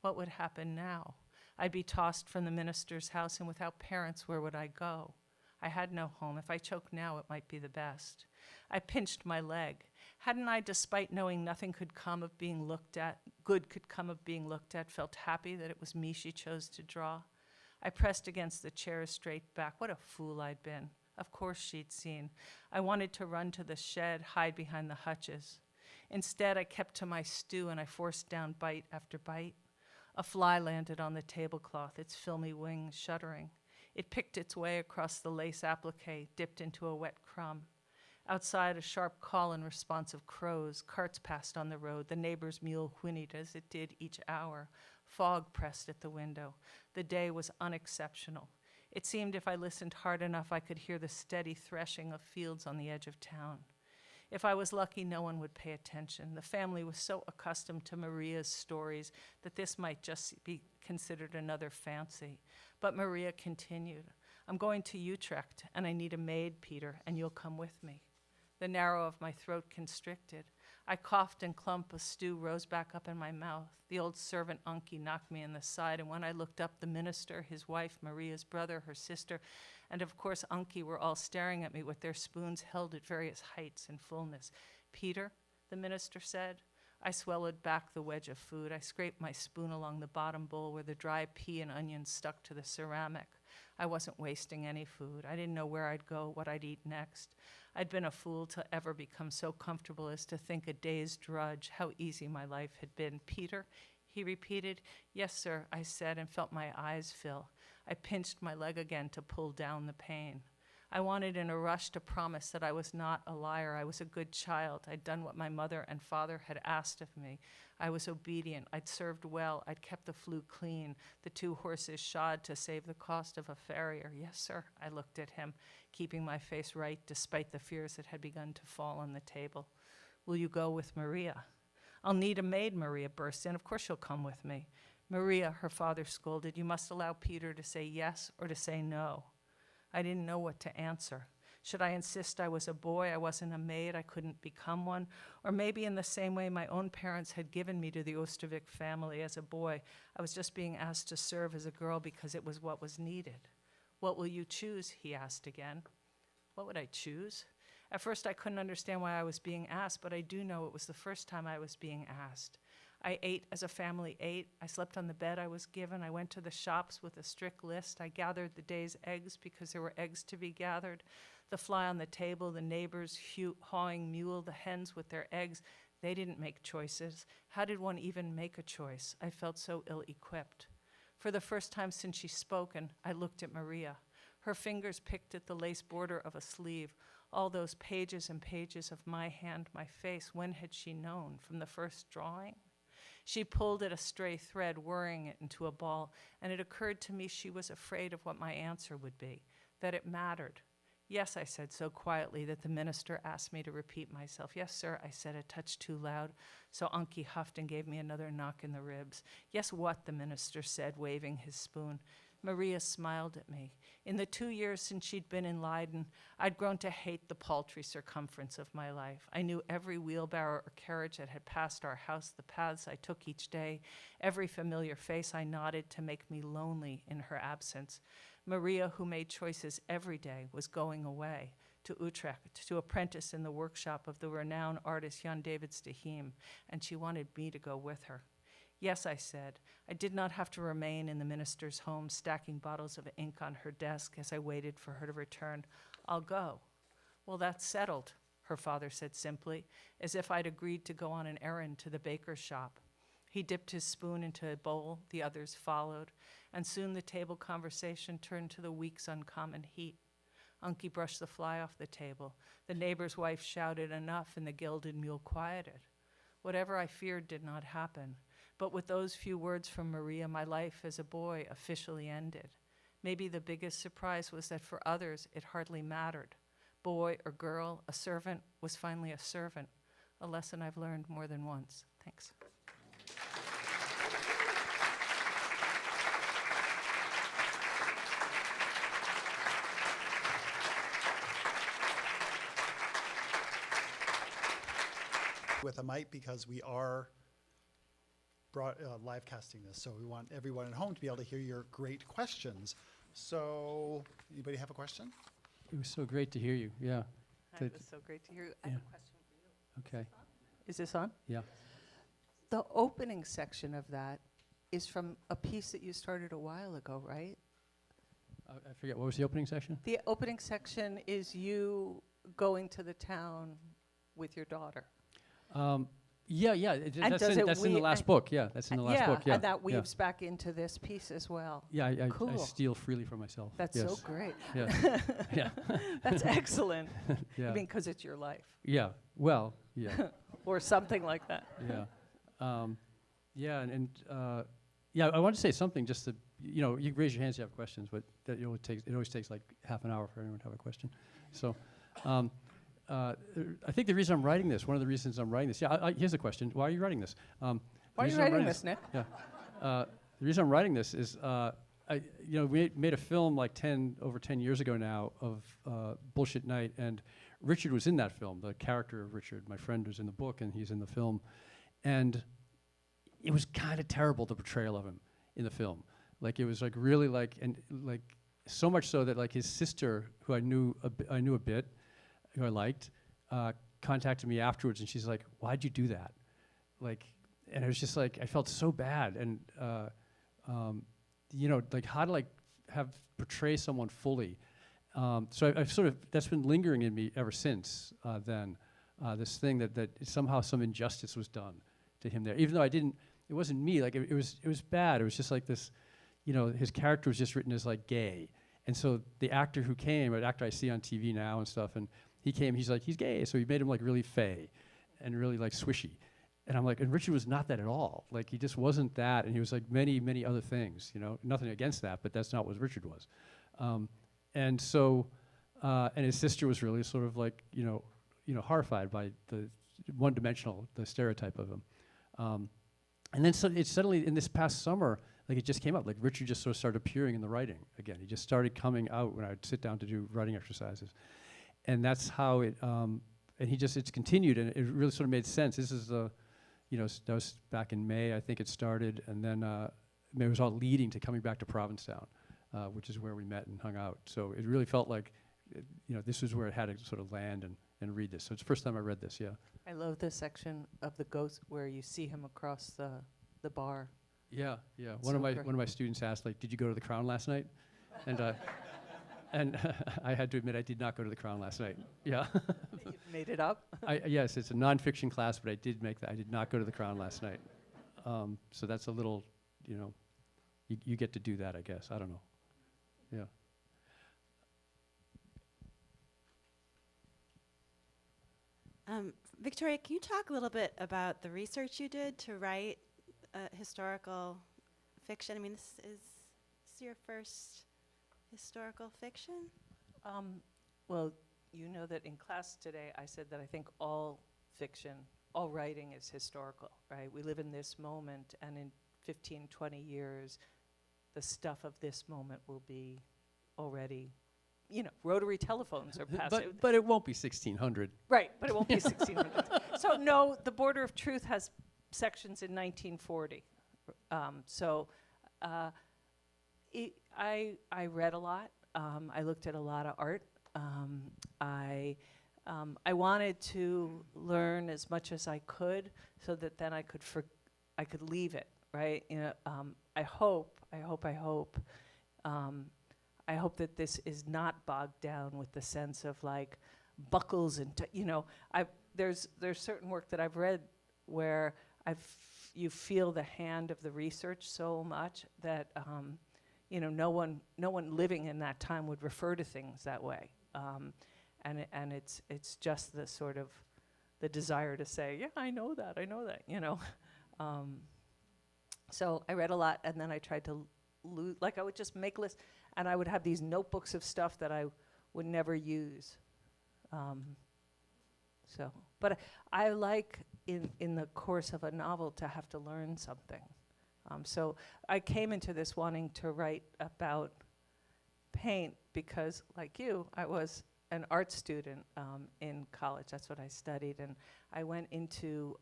What would happen now? I'd be tossed from the minister's house, and without parents, where would I go? I had no home. If I choked now, it might be the best. I pinched my leg. Hadn't I, despite knowing nothing could come of being looked at, good could come of being looked at, felt happy that it was me she chose to draw? I pressed against the chair's straight back. What a fool I'd been. Of course she'd seen. I wanted to run to the shed, hide behind the hutches. Instead, I kept to my stew and I forced down bite after bite. A fly landed on the tablecloth, its filmy wings shuddering. It picked its way across the lace applique, dipped into a wet crumb. Outside, a sharp call in response of crows. Carts passed on the road. The neighbor's mule whinnied as it did each hour. Fog pressed at the window. The day was unexceptional. It seemed if I listened hard enough, I could hear the steady threshing of fields on the edge of town. If I was lucky, no one would pay attention. The family was so accustomed to Maria's stories that this might just be considered another fancy. But Maria continued, I'm going to Utrecht, and I need a maid, Peter, and you'll come with me. The narrow of my throat constricted. I coughed and clump of stew rose back up in my mouth. The old servant Anki knocked me in the side, and when I looked up, the minister, his wife, Maria's brother, her sister, and of course Anki were all staring at me with their spoons held at various heights and fullness. Peter, the minister said. I swallowed back the wedge of food. I scraped my spoon along the bottom bowl where the dry pea and onions stuck to the ceramic. I wasn't wasting any food. I didn't know where I'd go, what I'd eat next. I'd been a fool to ever become so comfortable as to think a day's drudge, how easy my life had been. Peter, he repeated. Yes, sir, I said, and felt my eyes fill. I pinched my leg again to pull down the pain. I wanted in a rush to promise that I was not a liar. I was a good child. I'd done what my mother and father had asked of me. I was obedient. I'd served well. I'd kept the flue clean, the 2 horses shod to save the cost of a farrier. Yes, sir, I looked at him, keeping my face right despite the fears that had begun to fall on the table. Will you go with Maria? I'll need a maid, Maria burst in. Of course you'll come with me. Maria, her father scolded, you must allow Peter to say yes or to say no. I didn't know what to answer. Should I insist I was a boy, I wasn't a maid, I couldn't become one? Or maybe in the same way my own parents had given me to the Ostervik family as a boy, I was just being asked to serve as a girl because it was what was needed. What will you choose, he asked again. What would I choose? At first I couldn't understand why I was being asked, but I do know it was the first time I was being asked. I ate as a family ate. I slept on the bed I was given. I went to the shops with a strict list. I gathered the day's eggs because there were eggs to be gathered. The fly on the table, the neighbors hawing mule, the hens with their eggs. They didn't make choices. How did one even make a choice? I felt so ill-equipped. For the first time since she'd spoken, I looked at Maria. Her fingers picked at the lace border of a sleeve. All those pages and pages of my hand, my face, when had she known? From the first drawing? She pulled at a stray thread, whirring it into a ball, and it occurred to me she was afraid of what my answer would be, that it mattered. Yes, I said so quietly that the minister asked me to repeat myself. Yes, sir, I said a touch too loud, so Anki huffed and gave me another knock in the ribs. Yes, what, the minister said, waving his spoon. Maria smiled at me. In the 2 years since she'd been in Leiden, I'd grown to hate the paltry circumference of my life. I knew every wheelbarrow or carriage that had passed our house, the paths I took each day, every familiar face I nodded to make me lonely in her absence. Maria, who made choices every day, was going away to Utrecht to apprentice in the workshop of the renowned artist Jan David Stahim, and she wanted me to go with her. Yes, I said. I did not have to remain in the minister's home, stacking bottles of ink on her desk as I waited for her to return. I'll go. Well, that's settled, her father said simply, as if I'd agreed to go on an errand to the baker's shop. He dipped his spoon into a bowl, the others followed, and soon the table conversation turned to the week's uncommon heat. Unky brushed the fly off the table. The neighbor's wife shouted enough, and the gilded mule quieted. Whatever I feared did not happen. But with those few words from Maria, my life as a boy officially ended. Maybe the biggest surprise was that for others, it hardly mattered. Boy or girl, a servant was finally a servant, a lesson I've learned more than once. Thanks. With a mic because we are live casting this, so we want everyone at home to be able to hear your great questions. So, anybody have a question? It was so great to hear you. Yeah. It was so great to hear you. I have a question for you. Okay. Is this on? Yeah. The opening section of that is from a piece that you started a while ago, right? I forget, what was the opening section? The opening section is you going to the town with your daughter. Yeah. And That's in the last book. Yeah, that's in the last book. Yeah, and that weaves back into this piece as well. Yeah, I Cool. steal freely from myself. That's yes. so great. Yeah. Yeah. That's excellent. Yeah. I mean, because it's your life. Yeah. Well. Yeah. Or something like that. Yeah. Yeah. I want to say something. Just to you raise your hands if you have questions, but that it always takes like half an hour for anyone to have a question. So. I think the reason I'm writing this, one of the reasons I'm writing this, here's a question. Why are you writing this? Why are you writing this, Nick? Yeah. The reason I'm writing this is, we made a film like over 10 years ago now of Bullshit Night, and Richard was in that film. The character of Richard, my friend, was in the book, and he's in the film. And it was kind of terrible, the portrayal of him in the film. Like, it was like really like so much so that like his sister, who I knew a bit, who I liked, contacted me afterwards, and she's like, "Why'd you do that?" Like, and it was just like I felt so bad, and like how to portray someone fully. So I've sort of that's been lingering in me ever since then. This thing that somehow some injustice was done to him there, even though it wasn't me. Like it was bad. It was just like this, his character was just written as like gay, and so the actor who came, an actor I see on TV now and stuff, and he came, he's like, he's gay, so he made him like really fey and really like swishy. And I'm like, and Richard was not that at all. Like, he just wasn't that, and he was like many, many other things, Nothing against that, but that's not what Richard was. And so, and his sister was really sort of like, horrified by the one-dimensional, the stereotype of him. And then it suddenly, in this past summer, like it just came up. Like Richard just sort of started appearing in the writing again. He just started coming out when I would sit down to do writing exercises. And that's how it, and it's continued, and it really sort of made sense. This is that was back in May, I think it started, and then it was all leading to coming back to Provincetown, which is where we met and hung out. So it really felt like, this was where it had to sort of land and read this. So it's the first time I read this, yeah. I love the section of the ghost where you see him across the bar. Yeah. It's One so of my students asked, like, did you go to the Crown last night? And and I had to admit I did not go to the Crown last night. Yeah. You made it up? Yes, it's a nonfiction class, but I did make that. I did not go to the Crown last night. So that's a little, you get to do that, I guess. I don't know. Yeah. Victoria, can you talk a little bit about the research you did to write historical fiction? I mean, this is your first historical fiction? Well, you know that in class today I said that I think all fiction, all writing is historical, right? We live in this moment, and in 15, 20 years, the stuff of this moment will be already, rotary telephones are passive. But it won't be 1600. Right, but it won't be 1600. So no, The Border of Truth has sections in 1940. I read a lot. I looked at a lot of art. I wanted to learn as much as I could, so that then I could leave it, right? I hope that this is not bogged down with the sense of like buckles and there's certain work that I've read where you feel the hand of the research so much that no one living in that time would refer to things that way, and it's just the sort of the desire to say, yeah, I know that. So I read a lot, and then I tried to I would just make lists, and I would have these notebooks of stuff that I would never use. But I like in the course of a novel to have to learn something. So I came into this wanting to write about paint because, like you, I was an art student in college. That's what I studied, and I went into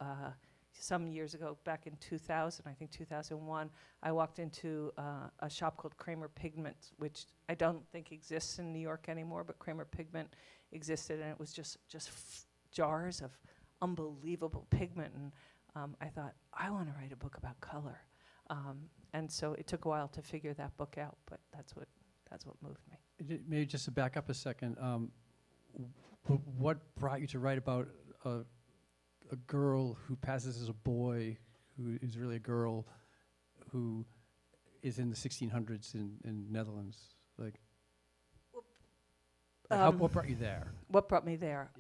some years ago, back in 2000, I think 2001, I walked into a shop called Kramer Pigment, which I don't think exists in New York anymore, but Kramer Pigment existed, and it was just jars of unbelievable pigment. And I thought, I want to write a book about color. And so it took a while to figure that book out, but that's what moved me. Maybe just to back up a second, what brought you to write about a girl who passes as a boy, who is really a girl, who is in the 1600s in Netherlands? What brought you there? What brought me there?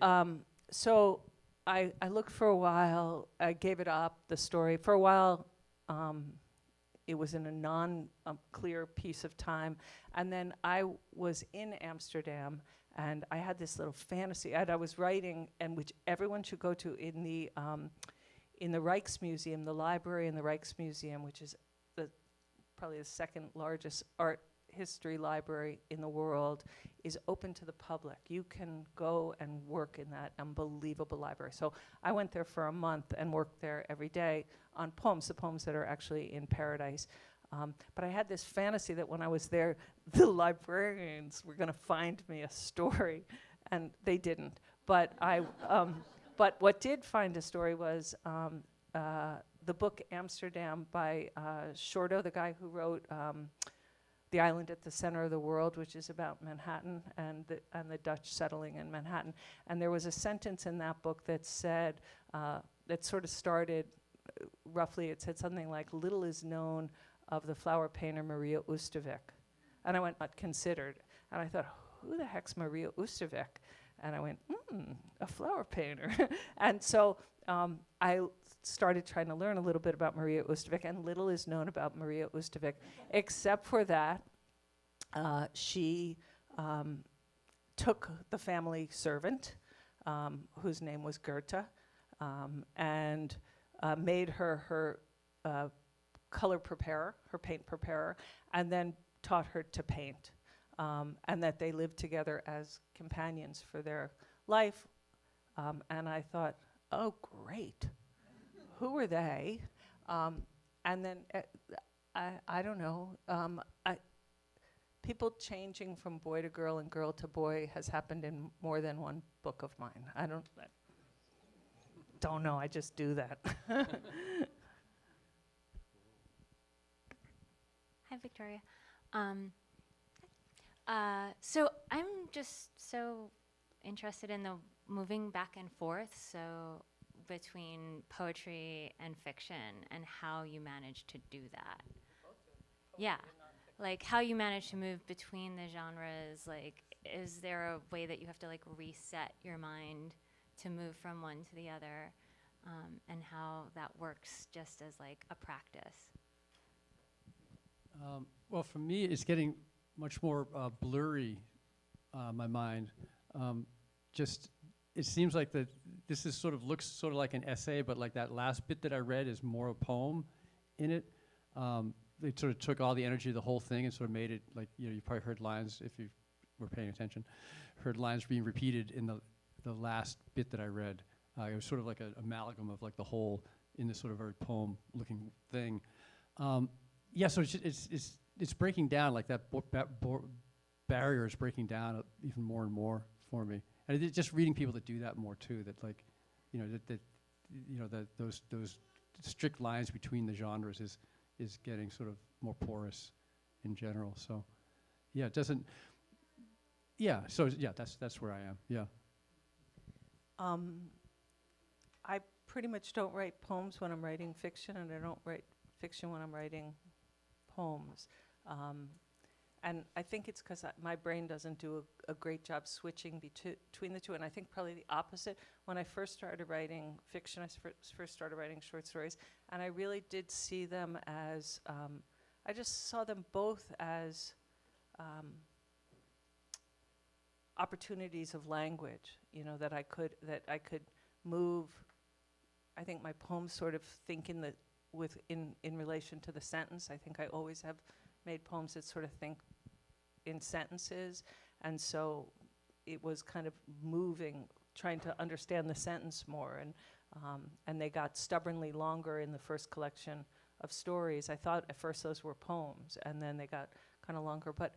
So I looked for a while. I gave it up, the story. For a while, it was in a non-clear piece of time. And then I was in Amsterdam, and I had this little fantasy. I was writing, and which everyone should go to in the Rijksmuseum, the library in the Rijksmuseum, which is probably the second largest art history library in the world, is open to the public. You can go and work in that unbelievable library. So I went there for a month and worked there every day on poems, the poems that are actually in Paradise. But I had this fantasy that when I was there, the librarians were going to find me a story, and they didn't. But but what did find a story was the book Amsterdam by Shorto, the guy who wrote The Island at the Center of the World, which is about Manhattan and the Dutch settling in Manhattan. And there was a sentence in that book that said, that sort of started roughly, it said something like, little is known of the flower painter Maria Oosterwijk. And I went, not considered. And I thought, who the heck's Maria Oosterwijk? And I went, a flower painter. And so I started trying to learn a little bit about Maria Oosterwijk, and little is known about Maria Oosterwijk, except for that she took the family servant, whose name was Goethe, and made her color preparer, her paint preparer, and then taught her to paint. And that they lived together as companions for their life. And I thought, oh, great. Who are they? And then, I don't know. People changing from boy to girl and girl to boy has happened in more than one book of mine. I don't know, I just do that. Hi, Victoria. So I'm just so interested in the moving back and forth, so between poetry and fiction, and how you manage to do that. Yeah, like how you manage to move between the genres. Like, is there a way that you have to like reset your mind to move from one to the other, and how that works just as like a practice? Well, for me, it's getting much more blurry, my mind. It seems like that this is looks sort of like an essay, but like that last bit that I read is more a poem in it. They sort of took all the energy of the whole thing and sort of made it like, you probably heard lines, if you were paying attention, heard lines being repeated in the last bit that I read. It was sort of like an amalgam of like the whole in this sort of very poem-looking thing. Yeah, so it's breaking down, like that barrier is breaking down even more and more for me. And just reading people that do that more too, that like, that those strict lines between the genres is getting sort of more porous in general. So, yeah, it doesn't. Yeah, so yeah, that's where I am. Yeah. I pretty much don't write poems when I'm writing fiction, and I don't write fiction when I'm writing poems. And I think it's because my brain doesn't do a great job switching between the two. And I think probably the opposite. When I first started writing fiction, I first started writing short stories, and I really did see them as, I just saw them both as opportunities of language, that I could move. I think my poems sort of think in relation to the sentence. I think I always have made poems that sort of think in sentences, and so it was kind of moving, trying to understand the sentence more, and they got stubbornly longer in the first collection of stories. I thought at first those were poems, and then they got kind of longer, but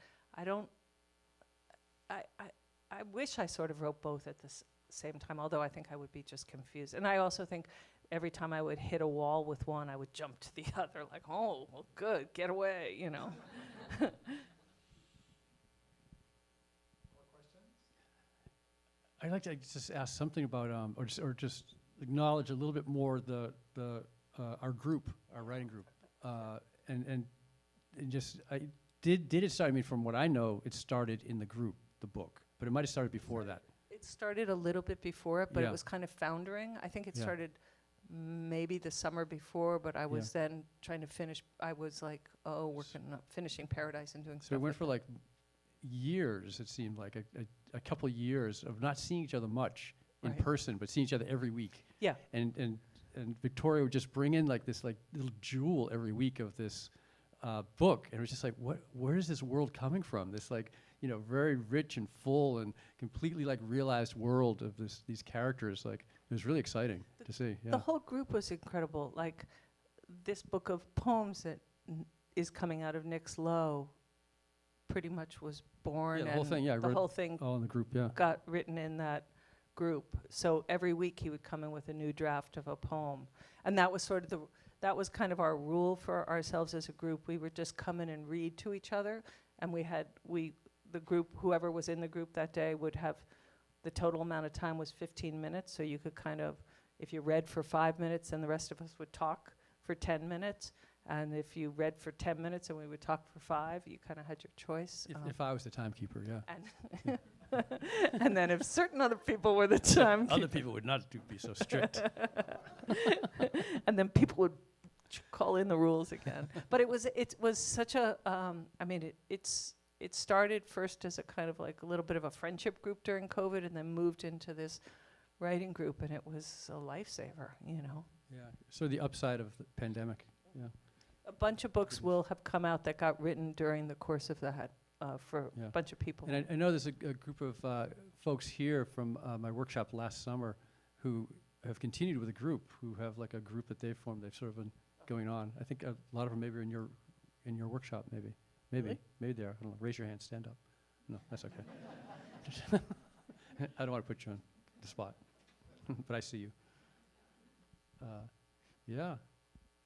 I wish I sort of wrote both at the same time, although I think I would be just confused. And I also think every time I would hit a wall with one, I would jump to the other, like, oh, well, good, get away, More questions? I'd like to just ask something about, or just acknowledge a little bit more our group, our writing group, and just did it start? I mean, from what I know, it started in the group, the book, but it might have started before that. It started a little bit before it, but Yeah. it was kind of foundering. I think it Yeah. started maybe the summer before, but I was then trying to finish. I was like, working on finishing Paradise and doing So stuff. it went for like years, it seemed like a couple of years of not seeing each other much in Right. person, but seeing each other every week. Yeah. And Victoria would just bring in like this like little jewel every week of this book, and it was just like, where is this world coming from? This like, very rich and full and completely like realized world of these characters. Like, it was really exciting to see. Yeah. The whole group was incredible. Like, this book of poems that is coming out of Nick's Low pretty much was born. Yeah, the whole and thing, yeah, I the read whole thing all in the group, yeah. got written in that group. So every week he would come in with a new draft of a poem. And that was sort of that was kind of our rule for ourselves as a group. We would just come in and read to each other. And the group, whoever was in the group that day would have, the total amount of time was 15 minutes. So you could kind of, if you read for 5 minutes, then the rest of us would talk for 10 minutes. And if you read for 10 minutes and we would talk for 5, you kind of had your choice. If I was the timekeeper, yeah. And and then if certain other people were the timekeeper. Other people would not be so strict. And then people would call in the rules again. But it was such a, it started first as a kind of like a little bit of a friendship group during COVID, and then moved into this writing group, and it was a lifesaver, Yeah, so the upside of the pandemic, yeah. A bunch of books will have come out that got written during the course of that for Yeah. a bunch of people. And I know there's a group of folks here from my workshop last summer who have continued with a group, who have like a group that they've formed. They've sort of been going on. I think a lot of them maybe are in your workshop, maybe. Really? Maybe they are. I don't know. Raise your hand, stand up. No, that's okay. I don't want to put you on the spot, but I see you. Yeah,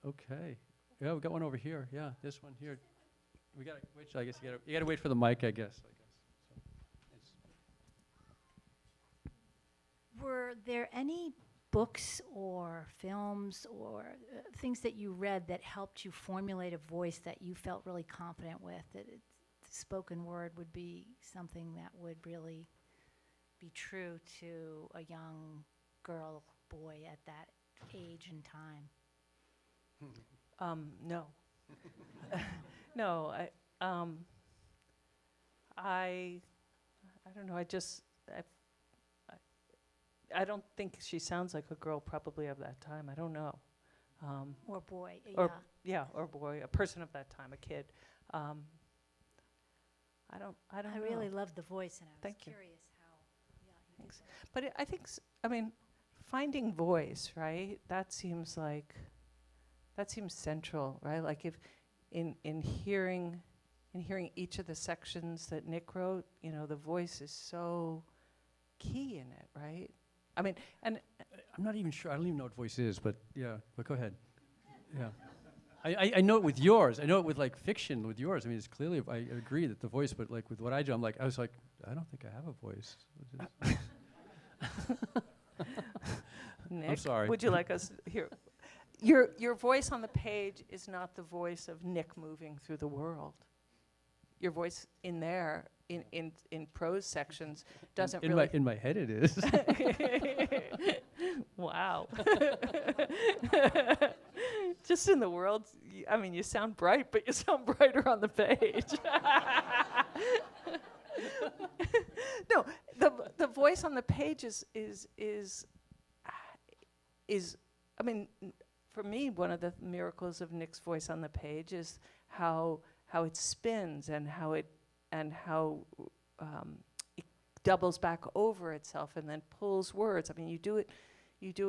okay. Yeah, we got one over here. Yeah, this one here. We gotta wait. I guess you gotta wait for the mic. I guess. So it's Were there any books or films or things that you read that helped you formulate a voice that you felt really confident with? That spoken word would be something that would really be true to a young girl, boy at that age and time? No. No, I don't know. I don't think she sounds like a girl probably of that time. I don't know. Or boy, Yeah, or boy, a person of that time, a kid. I don't I know. really loved the voice, and I was Thank you. curious how. Yeah, you did Thanks. that. But I think, I mean, finding voice, right? That seems central, right? Like if in hearing each of the sections that Nick wrote, you know, the voice is so key in it, right? I mean, and I'm not even sure. I don't even know what voice is, but yeah. But go ahead. Yeah. I know it with yours. I know it with like fiction with yours. I mean, it's clearly, I agree that the voice, but like with what I do, I was like, I don't think I have a voice. Nick, sorry. would you like us here? Your voice on the page is not the voice of Nick moving through the world. Your voice in there, in prose sections, doesn't really. In my head, it is. Wow. Just in the world, I mean, you sound bright, but you sound brighter on the page. No, the voice on the page is I mean, for me, one of the miracles of Nick's voice on the page is how it spins and how it doubles back over itself and then pulls words. I mean, you do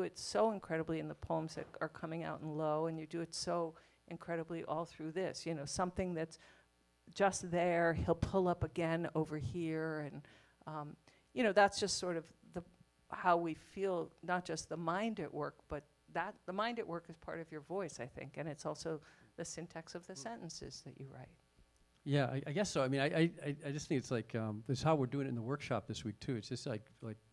it so incredibly in the poems that are coming out in Low, and you do it so incredibly all through this. You know, something that's just there, he'll pull up again over here, and you know, that's just sort of how we feel, not just the mind at work, but that the mind at work is part of your voice, I think, and it's also the syntax of the sentences that you write. Yeah, I guess so. I mean, I just think it's like, this is how we're doing it in the workshop this week too. It's just like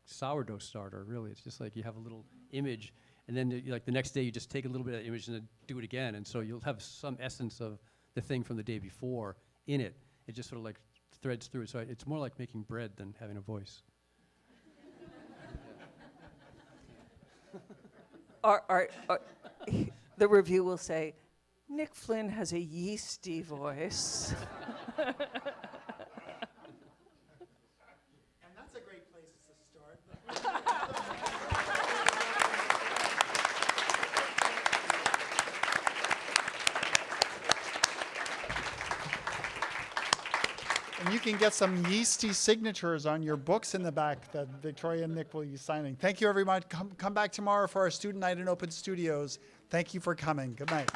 sourdough starter, really. It's just like you have a little image, and then like the next day you just take a little bit of that image and then do it again, and so you'll have some essence of the thing from the day before in it. It just sort of like threads through it. So it's more like making bread than having a voice. The review will say, Nick Flynn has a yeasty voice. And that's a great place to start. And you can get some yeasty signatures on your books in the back that Victoria and Nick will be signing. Thank you, everyone. Come back tomorrow for our student night in Open Studios. Thank you for coming. Good night.